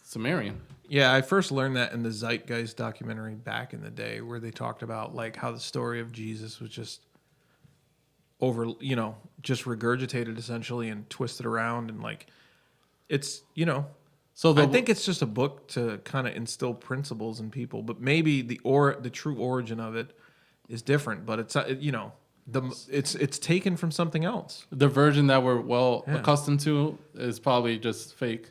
Sumerian. Yeah, I first learned that in the Zeitgeist documentary back in the day, where they talked about like how the story of Jesus was just just regurgitated essentially and twisted around, and like it's So I think it's just a book to kind of instill principles in people, but maybe the true origin of it is different. But it's it's taken from something else. The version that we're accustomed to is probably just fake,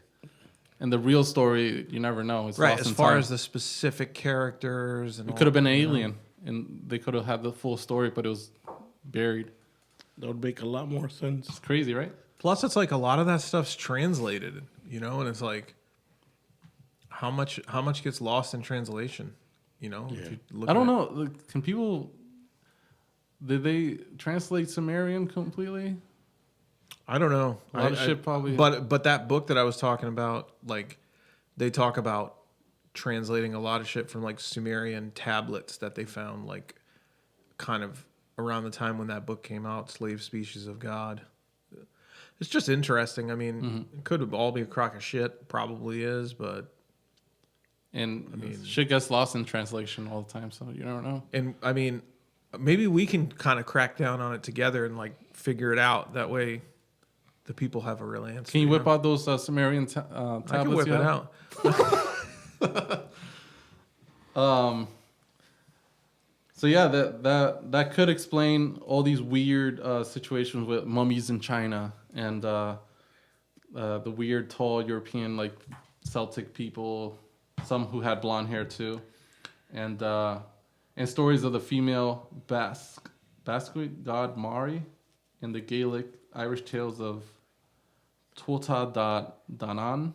and the real story you never know. It's Right, lost as in far time. as the specific characters and It could have been an alien, and they could have had the full story, but it was buried. That would make a lot more sense. It's crazy, right? Plus, it's like a lot of that stuff's translated, and it's like how much gets lost in translation, If you look I don't at know. Can people? Did they translate Sumerian completely? I don't know. A lot of shit probably. But that book that I was talking about, like, they talk about translating a lot of shit from like Sumerian tablets that they found, like, kind of around the time when that book came out, Slave Species of God. It's just interesting. I mean, it could all be a crock of shit. Probably is, but. And shit gets lost in translation all the time, so you never know. And I mean, maybe we can kind of crack down on it together and like figure it out. That way, the people have a real answer. Can you whip out those Sumerian tablets? I can whip it out. So yeah, that could explain all these weird situations with mummies in China and the weird tall European like Celtic people, some who had blonde hair too, and stories of the female Basque god Mari, and the Gaelic Irish tales of Tuatha Da Danann.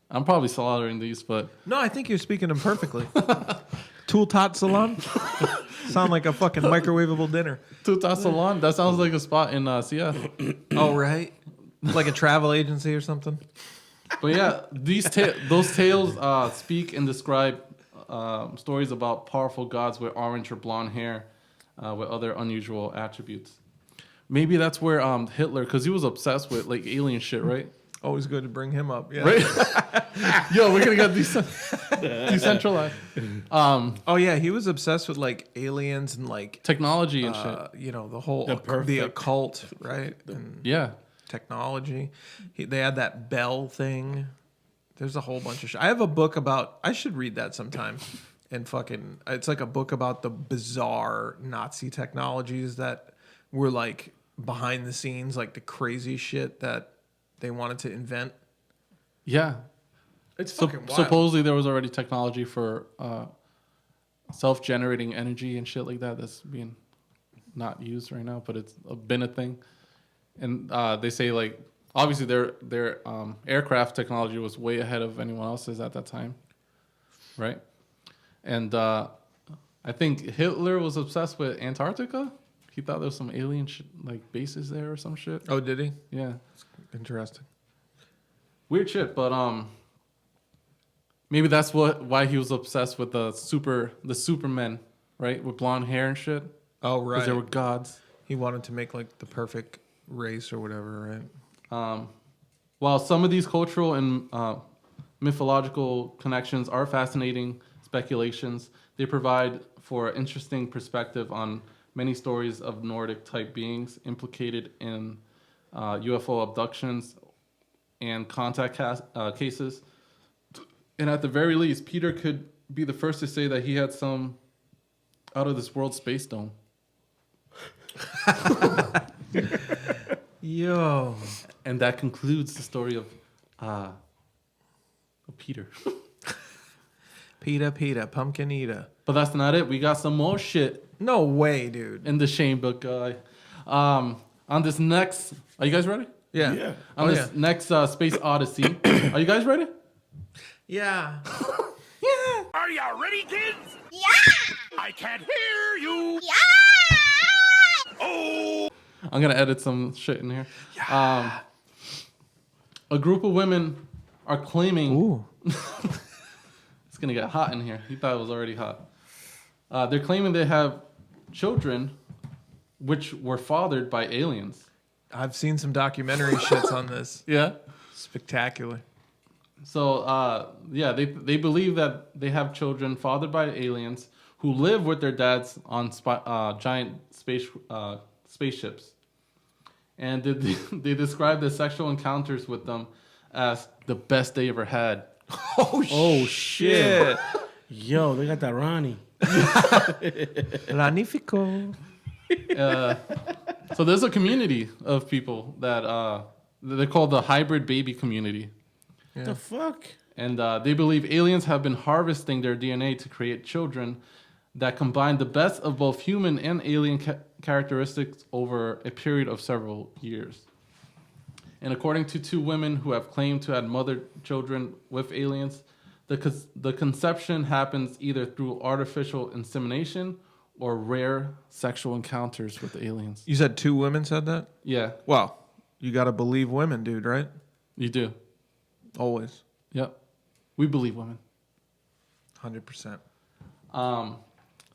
I'm probably slaughtering these, but no, I think you're speaking them perfectly. Tultat Salon? Sound like a fucking microwavable dinner. Tultat Salon? That sounds like a spot in Seattle. Oh, right. Like a travel agency or something. But yeah, those tales speak and describe stories about powerful gods with orange or blonde hair with other unusual attributes. Maybe that's where Hitler, because he was obsessed with like alien shit, right? Always good to bring him up. Yeah. Right? Yo, we're going to get decentralized. Oh, yeah. He was obsessed with like aliens and like technology and shit. The whole, the occult, right? And yeah. Technology. They had that bell thing. There's a whole bunch of shit. I have a book about, I should read that sometime. And it's like a book about the bizarre Nazi technologies that were like behind the scenes, like the crazy shit that they wanted to invent. Yeah. It's fucking wild. Supposedly there was already technology for self-generating energy and shit like that that's being not used right now, but it's been a thing. And they say like obviously their aircraft technology was way ahead of anyone else's at that time, right? And I think Hitler was obsessed with Antarctica. He thought there was some alien like bases there or some shit. Oh, did he? Yeah. Interesting. Weird shit, but maybe that's why he was obsessed with the Supermen, right? With blonde hair and shit. Oh, right. Because they were gods. He wanted to make like the perfect race or whatever, right? While some of these cultural and mythological connections are fascinating speculations, they provide for an interesting perspective on many stories of Nordic-type beings implicated in UFO abductions and contact cases. And at the very least, Peter could be the first to say that he had some out-of-this-world space dome. Yo. And that concludes the story of Peter. Peter, pumpkin eater. But that's not it. We got some more shit. No way, dude. In the Shane book, guy. I'm On this next, are you guys ready? Yeah. On this next Space Odyssey, are you guys ready? Yeah. Are you ready, kids? Yeah! I can't hear you. Yeah! Oh! I'm gonna edit some shit in here. A group of women are claiming. Ooh. It's gonna get hot in here. He thought it was already hot. They're claiming they have children, which were fathered by aliens. I've seen some documentary shits on this. Yeah. Spectacular. So, they believe that they have children fathered by aliens who live with their dads on giant spaceships. And they describe their sexual encounters with them as the best they ever had. Oh, shit. Yo, they got that Ronnie. Ranifico. So there's a community of people that they're called the hybrid baby community. What the fuck? And they believe aliens have been harvesting their DNA to create children that combine the best of both human and alien characteristics over a period of several years. And according to two women who have claimed to have mothered children with aliens, the conception happens either through artificial insemination or rare sexual encounters with aliens. You said two women said that? Yeah. Well, you got to believe women, dude, right? You do. Always. Yep. We believe women. 100%.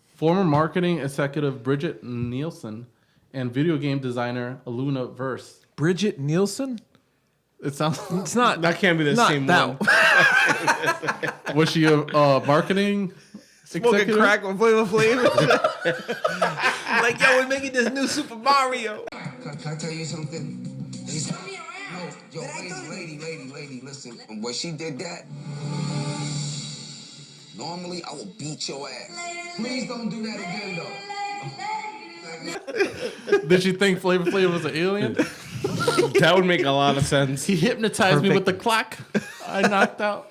Former marketing executive Bridget Nielsen and video game designer Aluna Verse. Bridget Nielsen? It sounds. It's not. That can't be the same one. Was she a marketing Smoking executive? crack with Flavor Flav. Like, yo, we're making this new Super Mario. Can I tell you something? Yo, lady, listen. When she did that, normally I will beat your ass. Please don't do that again, though. Did she think Flavor Flav was an alien? That would make a lot of sense. He hypnotized me with the clock. I knocked out.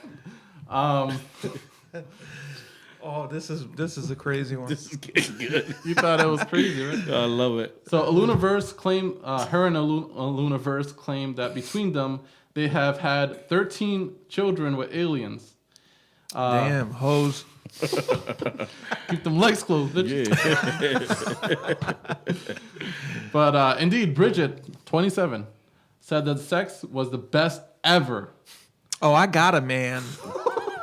Oh, this is a crazy one. This is getting good. You thought it was crazy, right? I love it. So Alunaverse claimed, her and Alunaverse claimed that between them, they have had 13 children with aliens. Damn, hoes. Keep them legs closed, bitch. Yeah. But indeed, Bridget, 27, said that sex was the best ever. Oh, I got a man.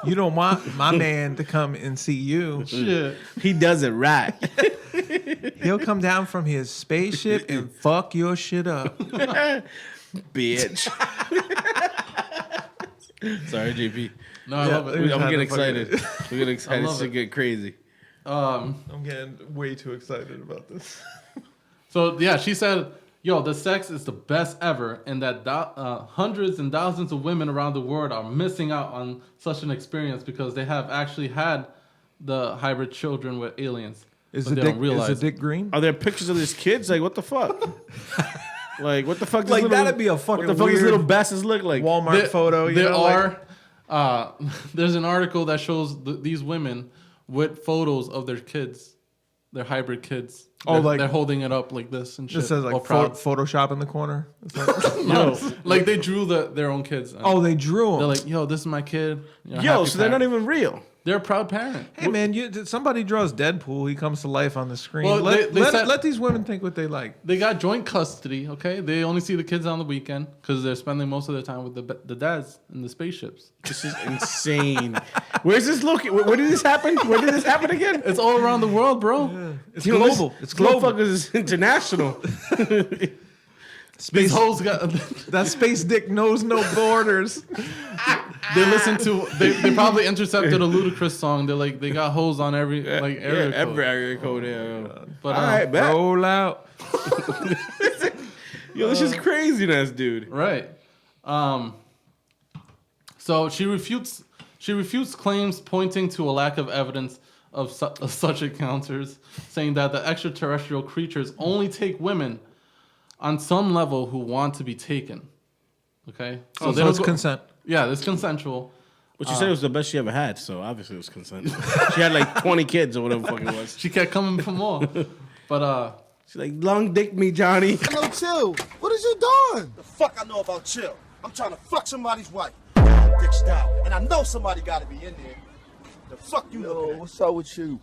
You don't want my man to come and see you. Shit. He does it right. He'll come down from his spaceship and fuck your shit up. Bitch. Sorry, JP. No, I love it. I'm getting excited. We're getting excited. This should get crazy. I'm getting way too excited about this. So, yeah, she said, yo, the sex is the best ever, and that hundreds and thousands of women around the world are missing out on such an experience because they have actually had the hybrid children with aliens. Is the dick green? Are there pictures of these kids? Like, what the fuck? Like, what the fuck? Like, that'd be a fucking what the fuck does weird little bastards look like? Walmart photo. You know, There's an article that shows these women with photos of their kids, their hybrid kids. They're holding it up like this and shit. It says like Photoshop in the corner. Like they drew their own kids. They drew them. They're like, yo, this is my kid. Yo, so they're not even real. They're a proud parent. Hey man, somebody draws Deadpool. He comes to life on the screen. Well, let these women think what they like. They got joint custody. Okay, they only see the kids on the weekend because they're spending most of their time with the dads in the spaceships. This is insane. Where's this located? Where did this happen? Where did this happen again? It's all around the world, bro. Yeah. It's global. It's global. Motherfuckers is international. Space holes got that space dick knows no borders. They listen to they probably intercepted a Ludacris song. They're like they got holes on every area code. Every area code. Yeah. But all right, bet. Roll out. Yo, this is craziness, dude. Right. So she refutes claims pointing to a lack of evidence of such encounters, saying that the extraterrestrial creatures only take women on some level who want to be taken. Okay? So it's consent. Yeah, it's consensual. But she said it was the best she ever had, so obviously it was consent. She had like 20 kids or whatever the fuck it was. She kept coming for more. But She's like, long dick me, Johnny. Hello, Chill. What is you doing? The fuck I know about Chill? I'm trying to fuck somebody's wife. Dick style. And I know somebody gotta be in there. The fuck you know? What's up with you?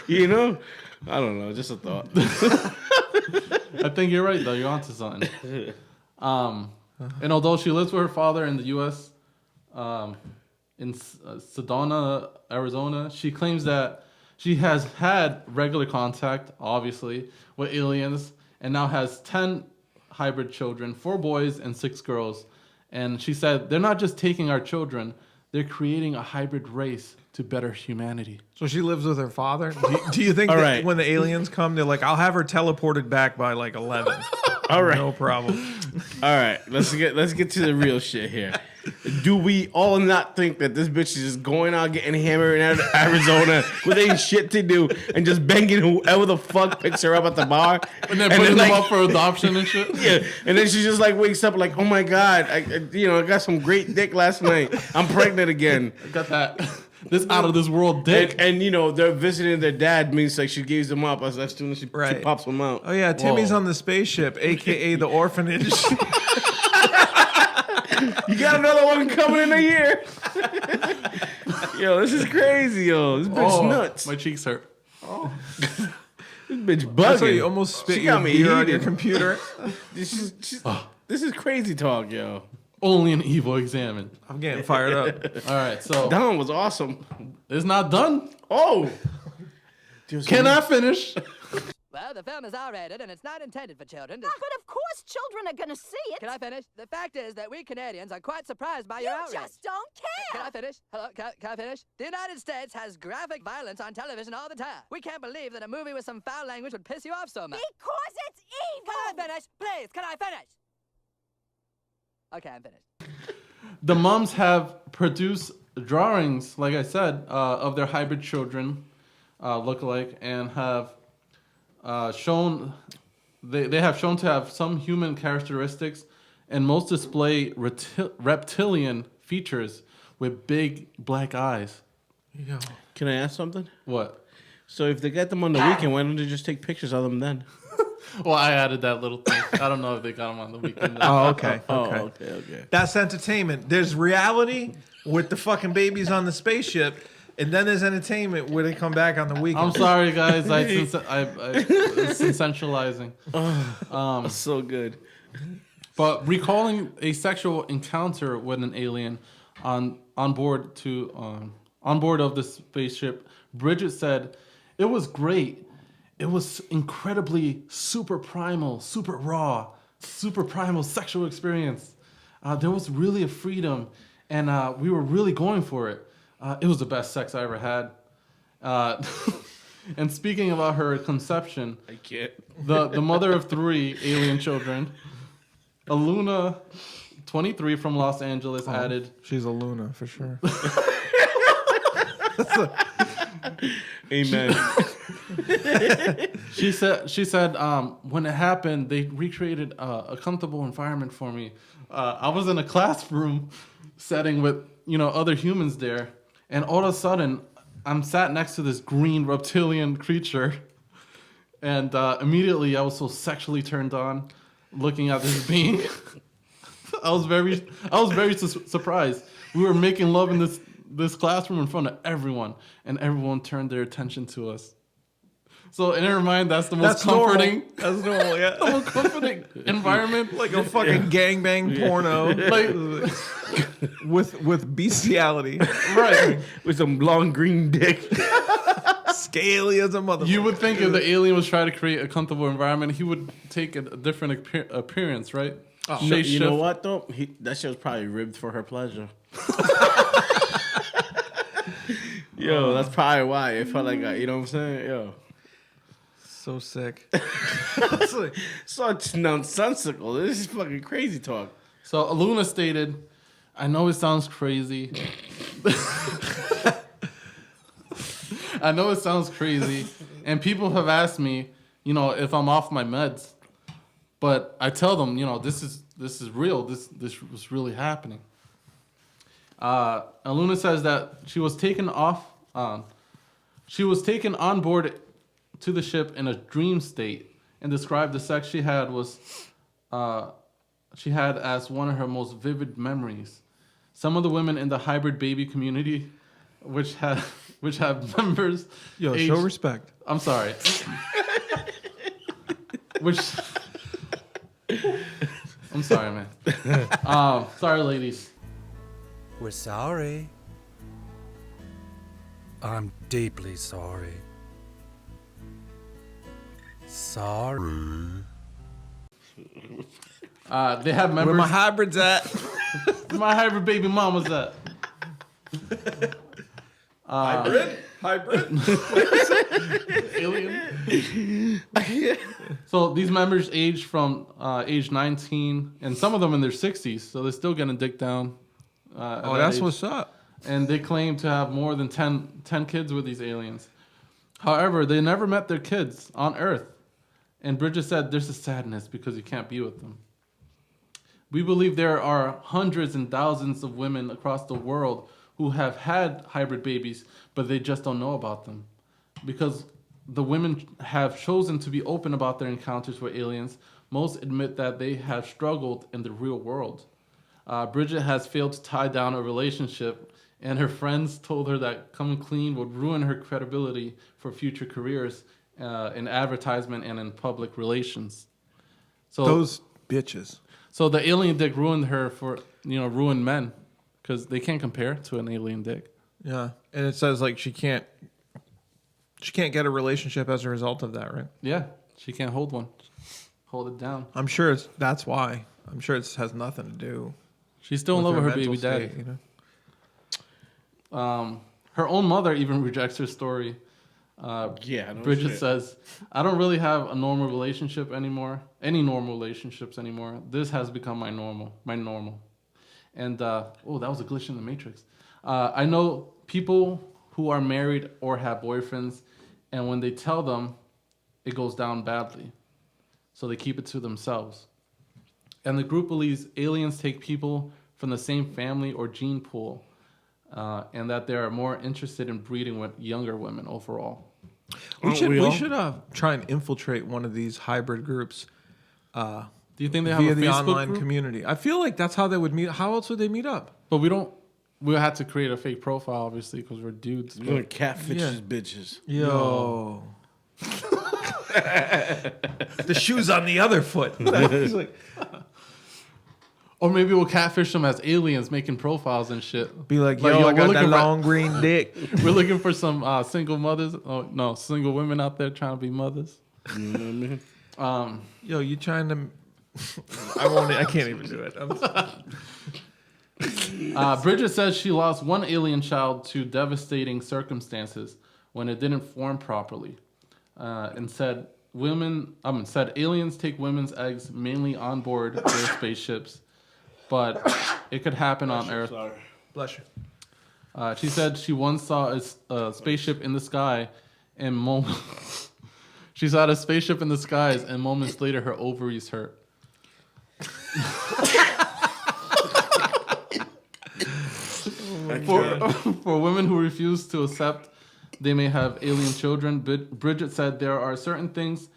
You know? I don't know. Just a thought. I think you're right, though. You're onto something. And although she lives with her father in the U.S., in Sedona, Arizona, she claims that she has had regular contact, obviously, with aliens, and now has 10 hybrid children, 4 boys and 6 girls. And she said, they're not just taking our children, they're creating a hybrid race to better humanity. So she lives with her father? Do you think that when the aliens come, they're like, I'll have her teleported back by like 11. All right. No problem. All right, let's get to the real shit here. Do we all not think that this bitch is just going out getting hammered in Arizona with ain't shit to do and just banging whoever the fuck picks her up at the bar and then putting them up for adoption and shit? Yeah, and then she just like wakes up like, oh my god, I got some great dick last night. I'm pregnant again. I got that. This out of this world dick. And they're visiting their dad means like she gives them up as soon as she pops them out. Oh yeah, Timmy's on the spaceship, aka the orphanage. You got another one coming in a year. Yo, this is crazy, yo. This bitch nuts. My cheeks hurt. Oh. This bitch bugging. That's why you almost spit your beer on your computer. This is crazy talk, yo. Only an evil examine. I'm getting fired up. All right, so Don was awesome. It's not done. Oh. Can I finish? Well, the film is R-rated and it's not intended for children. But of course children are gonna see it. Can I finish? The fact is that we Canadians are quite surprised by your outrage. You just don't care. Can I finish? Hello, can I finish? The United States has graphic violence on television all the time. We can't believe that a movie with some foul language would piss you off so much. Because it's evil. Can I finish? Please, can I finish? Okay, I'm finished. The moms have produced drawings, like I said, of their hybrid children, look-alike, and have shown they have shown to have some human characteristics, and most display reptilian features with big black eyes. Yo. Can I ask something? What? So if they get them on the weekend, why don't they just take pictures of them then? Well, I added that little thing. I don't know if they got them on the weekend. Oh, okay. Okay. That's entertainment. There's reality with the fucking babies on the spaceship, and then there's entertainment where they come back on the weekend. I'm sorry, guys. I sensualizing. That's so good. But recalling a sexual encounter with an alien on board of the spaceship, Bridget said, "It was great. It was incredibly super primal, super raw, super primal sexual experience. There was really a freedom, and we were really going for it. It was the best sex I ever had." And speaking about her conception, I can't. The mother of 3 alien children, Aluna, 23 from Los Angeles, added, "She's a Luna for sure." Amen. She said, when it happened, they recreated a comfortable environment for me. I was in a classroom setting with other humans there, and all of a sudden, I'm sat next to this green reptilian creature, and immediately I was so sexually turned on, looking at this being. I was very surprised. We were making love in this classroom in front of everyone, and everyone turned their attention to us. So in her mind, that's the most comforting. Normal. That's normal, yeah. The most comforting environment, like a fucking gangbang porno, like with bestiality, right? With some long green dick, scaly as a motherfucker. You would think if the alien was trying to create a comfortable environment, he would take a different appearance, right? Oh. No, you know what though? That shit was probably ribbed for her pleasure. Yo, that's probably why it felt like you know what I'm saying? Yo. So sick. Such nonsensical. This is fucking crazy talk. So Aluna stated, "I know it sounds crazy. I know it sounds crazy, and people have asked me, if I'm off my meds, but I tell them, this is real. This was really happening." Aluna says that she was taken off She was taken on board to the ship in a dream state and described the sex she had as one of her most vivid memories. Some of the women in the hybrid baby community, which have members. Yo, show respect. I'm sorry. I'm sorry, man. Sorry, ladies. We're sorry. I'm deeply sorry. Sorry. They have members. Where my hybrids at? Where my hybrid baby mamas at? Hybrid? Alien? So these members age from age 19, and some of them in their 60s, so they're still getting dick down. Oh, that's what's up. And they claim to have more than 10 kids with these aliens. However, they never met their kids on Earth. And Bridget said there's a sadness because you can't be with them. We believe there are hundreds and thousands of women across the world who have had hybrid babies, but they just don't know about them. Because the women have chosen to be open about their encounters with aliens, most admit that they have struggled in the real world. Bridget has failed to tie down a relationship, and her friends told her that coming clean would ruin her credibility for future careers in advertisement and in public relations. So those bitches. So the alien dick ruined her for, ruined men, because they can't compare to an alien dick. Yeah, and it says like she can't get a relationship as a result of that, right? Yeah, she can't hold it down. I'm sure that's why. I'm sure it has nothing to do. She's still in love with her baby daddy. daddy. Her own mother even rejects her story. Bridget says, "I don't really have a normal relationship anymore. Any normal relationships anymore. This has become my normal. And that was a glitch in the Matrix. I know people who are married or have boyfriends, and when they tell them, it goes down badly. So they keep it to themselves. And the group believes aliens take people from the same family or gene pool, and that they are more interested in breeding with younger women overall." We should try and infiltrate one of these hybrid groups. Do you think they have via a the Facebook online group? community? I feel like that's how they would meet. How else would they meet up? But we'll have to create a fake profile, obviously, because we're dudes. You're gonna catfish his bitches. Yo. The shoe's on the other foot. He's like, or maybe we'll catfish them as aliens making profiles and shit. Be like, yo, I got that long green dick. We're looking for some single mothers. Oh, no, single women out there trying to be mothers. You know what I mean? Yo, you trying to... I can't even do it. Bridget says she lost one alien child to devastating circumstances when it didn't form properly, and said aliens take women's eggs mainly on board their spaceships, but it could happen on Earth. Sorry. Bless you. She said she once saw a spaceship in the sky, and she saw a spaceship in the skies, and moments later her ovaries hurt. For women who refuse to accept they may have alien children, Bridget said there are certain things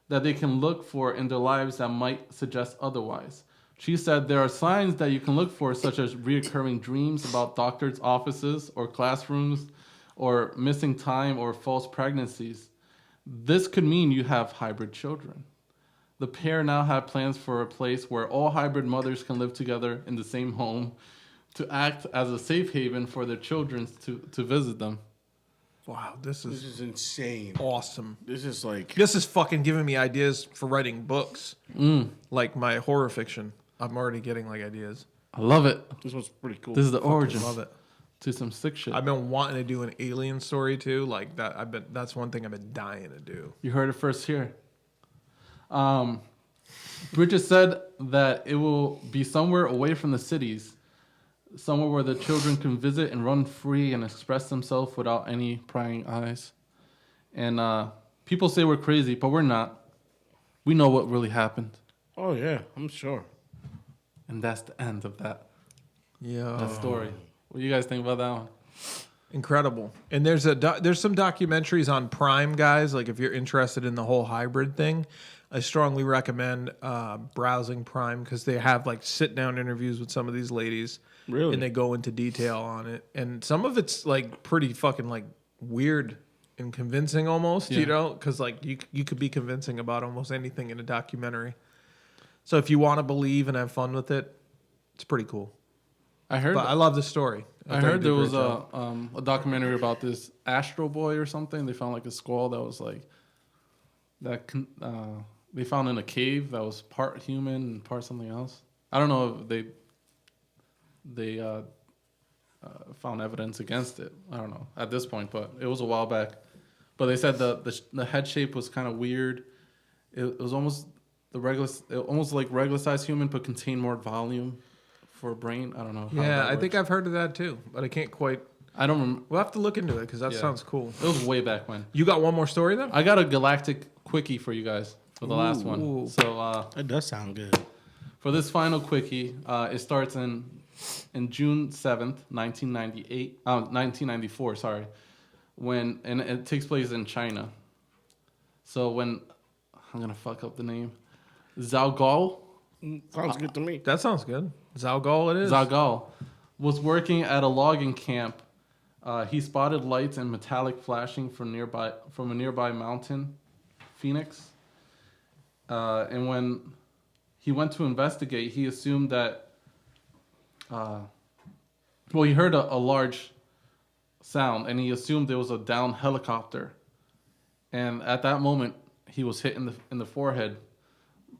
that they can look for in their lives that might suggest otherwise. She said there are signs that you can look for, such as reoccurring dreams about doctors' offices or classrooms, or missing time or false pregnancies. This could mean you have hybrid children. The pair now have plans for a place where all hybrid mothers can live together in the same home to act as a safe haven for their children to visit them. Wow, this is insane. Awesome. This is fucking giving me ideas for writing books. Like my horror fiction. I'm already getting like ideas. I love it. This one's pretty cool. This is the Fucking origin. love it. To some sick shit. I've been wanting to do an alien story too. Like that. That's one thing I've been dying to do. You heard it first here. Bridget said that it will be somewhere away from the cities, somewhere where the children can visit and run free and express themselves without any prying eyes. And people say we're crazy, but we're not. We know what really happened. Oh yeah, I'm sure. And that's the end of that. Yeah. That story. What do you guys think about that one? Incredible. And there's some documentaries on Prime, guys. Like if you're interested in the whole hybrid thing, I strongly recommend browsing Prime because they have like sit down interviews with some of these ladies. Really? And they go into detail on it. And some of it's like pretty fucking like weird and convincing almost, you know, because like you could be convincing about almost anything in a documentary. So if you want to believe and have fun with it, it's pretty cool. I love the story. I heard there was a documentary about this Astro Boy or something. They found like a skull that was like they found in a cave that was part human and part something else. I don't know if they found evidence against it. I don't know at this point, but it was a while back. But they said the head shape was kind of weird. It was almost almost like regular sized human, but contained more volume for a brain. I don't know. Yeah, I think I've heard of that too, but I can't quite. I don't remember. We'll have to look into it because that sounds cool. It was way back when. You got one more story then? I got a galactic quickie for you guys for the last one. So that does sound good. For this final quickie, it starts in June 7th, 1994, sorry. And it takes place in China. So when I'm gonna fuck up the name. Zhao Gao. Sounds good to me. That sounds good. Zhao Gao it is. Zhao Gao was working at a logging camp. He spotted lights and metallic flashing from a nearby mountain, Phoenix. And when he went to investigate, he assumed that he heard a large sound, and he assumed it was a downed helicopter. And at that moment, he was hit in the forehead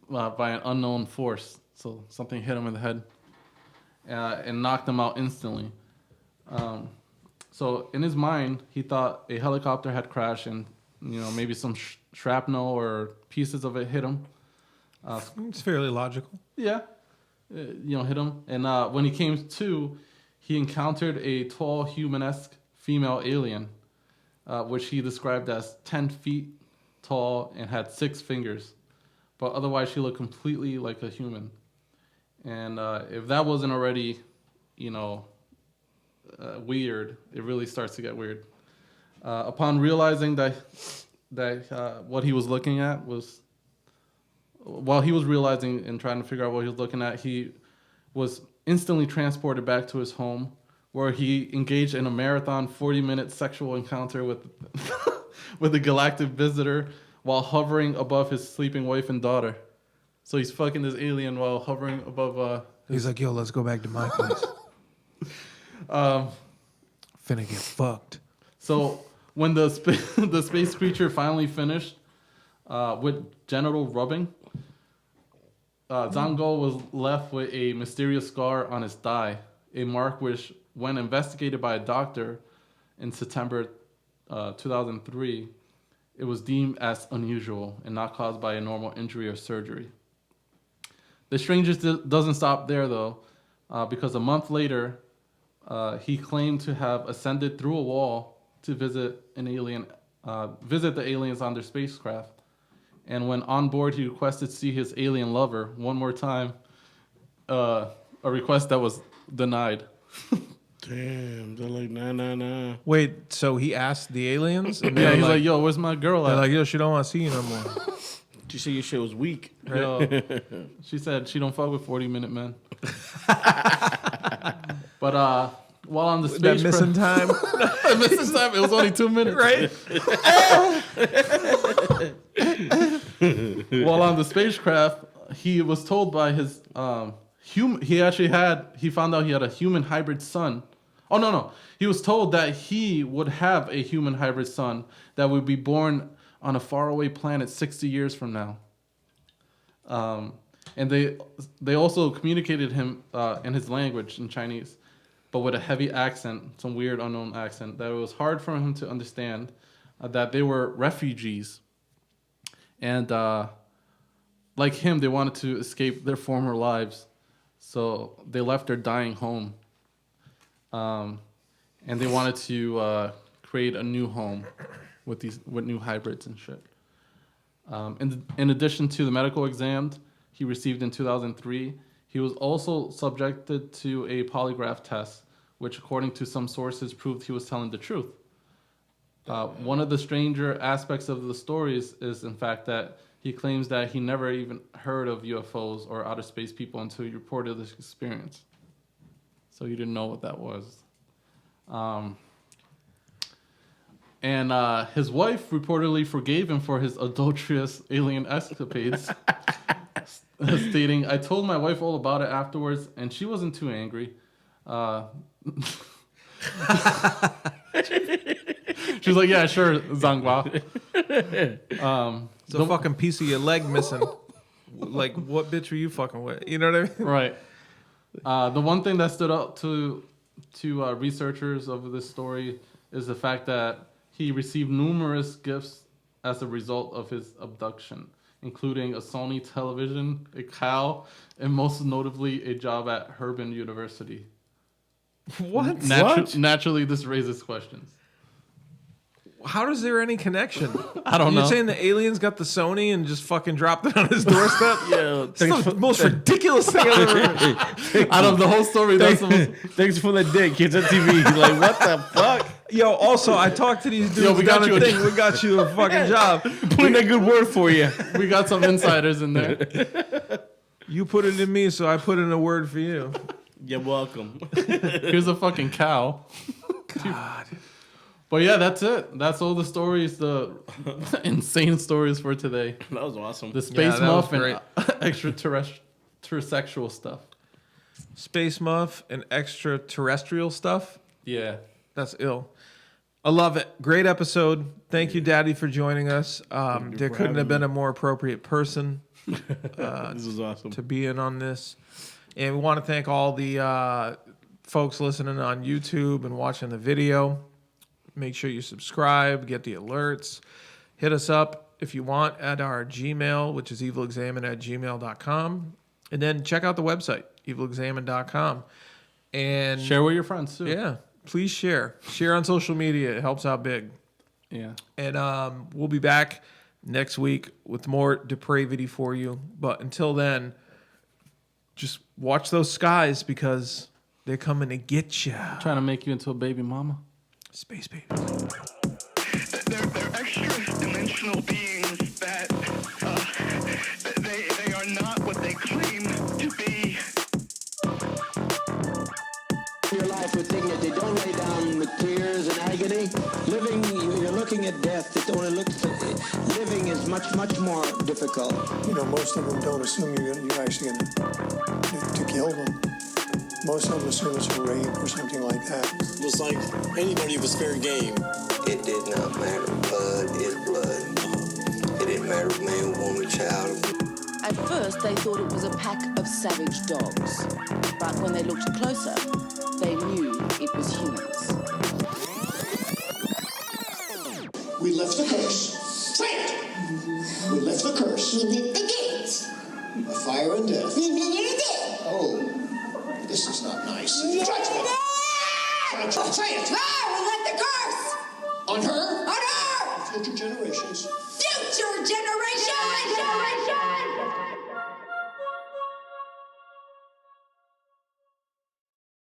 by an unknown force. So something hit him in the head and knocked him out instantly. So in his mind, he thought a helicopter had crashed, and maybe some shrapnel or pieces of it hit him. It's fairly logical. Yeah, hit him. And when he came to, he encountered a tall, human-esque female alien, which he described as 10 feet tall and had 6 fingers. But otherwise, she looked completely like a human. And if that wasn't already, weird, it really starts to get weird. Upon realizing that what he was looking at was, while he was realizing and trying to figure out what he was looking at, he was instantly transported back to his home, where he engaged in a marathon 40-minute sexual encounter with with a galactic visitor while hovering above his sleeping wife and daughter. So he's fucking this alien while hovering above. He's like, yo, let's go back to my place. Finna get fucked. So when the space creature finally finished with genital rubbing, Zhang Gao was left with a mysterious scar on his thigh, a mark which, when investigated by a doctor in September 2003, it was deemed as unusual and not caused by a normal injury or surgery. The strangest doesn't stop there, though, because a month later, he claimed to have ascended through a wall to visit the aliens on their spacecraft. And when on board, he requested to see his alien lover one more time, a request that was denied. Damn, they're like, nah. Wait, so he asked the aliens? And yeah, he's like, yo, where's my girl at? They're like, yo, she don't want to see you no more. She said your shit was weak. Right? Yo, she said she don't fuck with 40-minute men. But while on the space... That missing time? That missing time, it was only 2 minutes. Right? While on the spacecraft, he was told by his... he found out he had a human hybrid son. Oh, no. He was told that he would have a human hybrid son that would be born on a faraway planet 60 years from now. And they also communicated him in his language, in Chinese, but with a heavy accent, some weird unknown accent, that it was hard for him to understand that they were refugees. And like him, they wanted to escape their former lives. So they left their dying home. And they wanted to create a new home with new hybrids and shit. In addition to the medical exam he received in 2003, he was also subjected to a polygraph test, which according to some sources proved he was telling the truth. One of the stranger aspects of the stories is, in fact, that he claims that he never even heard of UFOs or outer space people until he reported this experience. So he didn't know what that was. And his wife reportedly forgave him for his adulterous alien escapades, stating, "I told my wife all about it afterwards, and she wasn't too angry. She was like, yeah, sure, Zhanghua. It's a fucking piece of your leg missing. Like, what bitch are you fucking with? You know what I mean? Right. The one thing that stood out to researchers of this story is the fact that he received numerous gifts as a result of his abduction, including a Sony television, a cow, and most notably a job at Harbin University. What? Naturally, this raises questions. How is there any connection? I don't know. You're saying the aliens got the Sony and just fucking dropped it on his doorstep? Yeah, that's the most ridiculous thing I've ever heard. Out of the whole story, that's the most... Thanks for the dick. Kids on TV. Like, what the fuck? Yo, also, I talked to these dudes. We got you we got you a fucking job. Put in a good word for you. We got some insiders in there. You put it in me, so I put in a word for you. You're welcome. Here's a fucking cow. God. But yeah, that's it. That's all the stories, the insane stories for today. That was awesome. The Space Muff and extraterrestrial stuff. Space Muff and extraterrestrial stuff? Yeah. That's ill. I love it. Great episode. Thank you, Daddy, for joining us. There couldn't have been a more appropriate person this is awesome. to be in on this. And we want to thank all the folks listening on YouTube and watching the video. Make sure you subscribe, get the alerts. Hit us up if you want at our Gmail, which is evilexamine@gmail.com. And then check out the website, evilexamine.com. And share with your friends, too. Yeah, please share. Share on social media. It helps out big. Yeah. And we'll be back next week with more depravity for you. But until then, just watch those skies because they're coming to get you. Trying to make you into a baby mama. Space baby. They're extra-dimensional beings that they are not what they claim to be. Your life with dignity. Don't lay down with tears and agony. Living, you're looking at death. It only looks. Living is much more difficult. You know, most of them don't assume you're actually going to kill them. Most of them assume it's a rape or something like that. It was like anybody was fair game. It did not matter. Blood is blood. It didn't matter if man, woman, child. At first, they thought it was a pack of savage dogs. But when they looked closer, they knew it was humans. We left the curse. Say it! We left the curse. We lit the gates. A fire and death. We lit it. Oh, this is not nice. Judgment! Judgment! Say it! Ah, we lit the curse. On her? On her! Future generations. Future generation!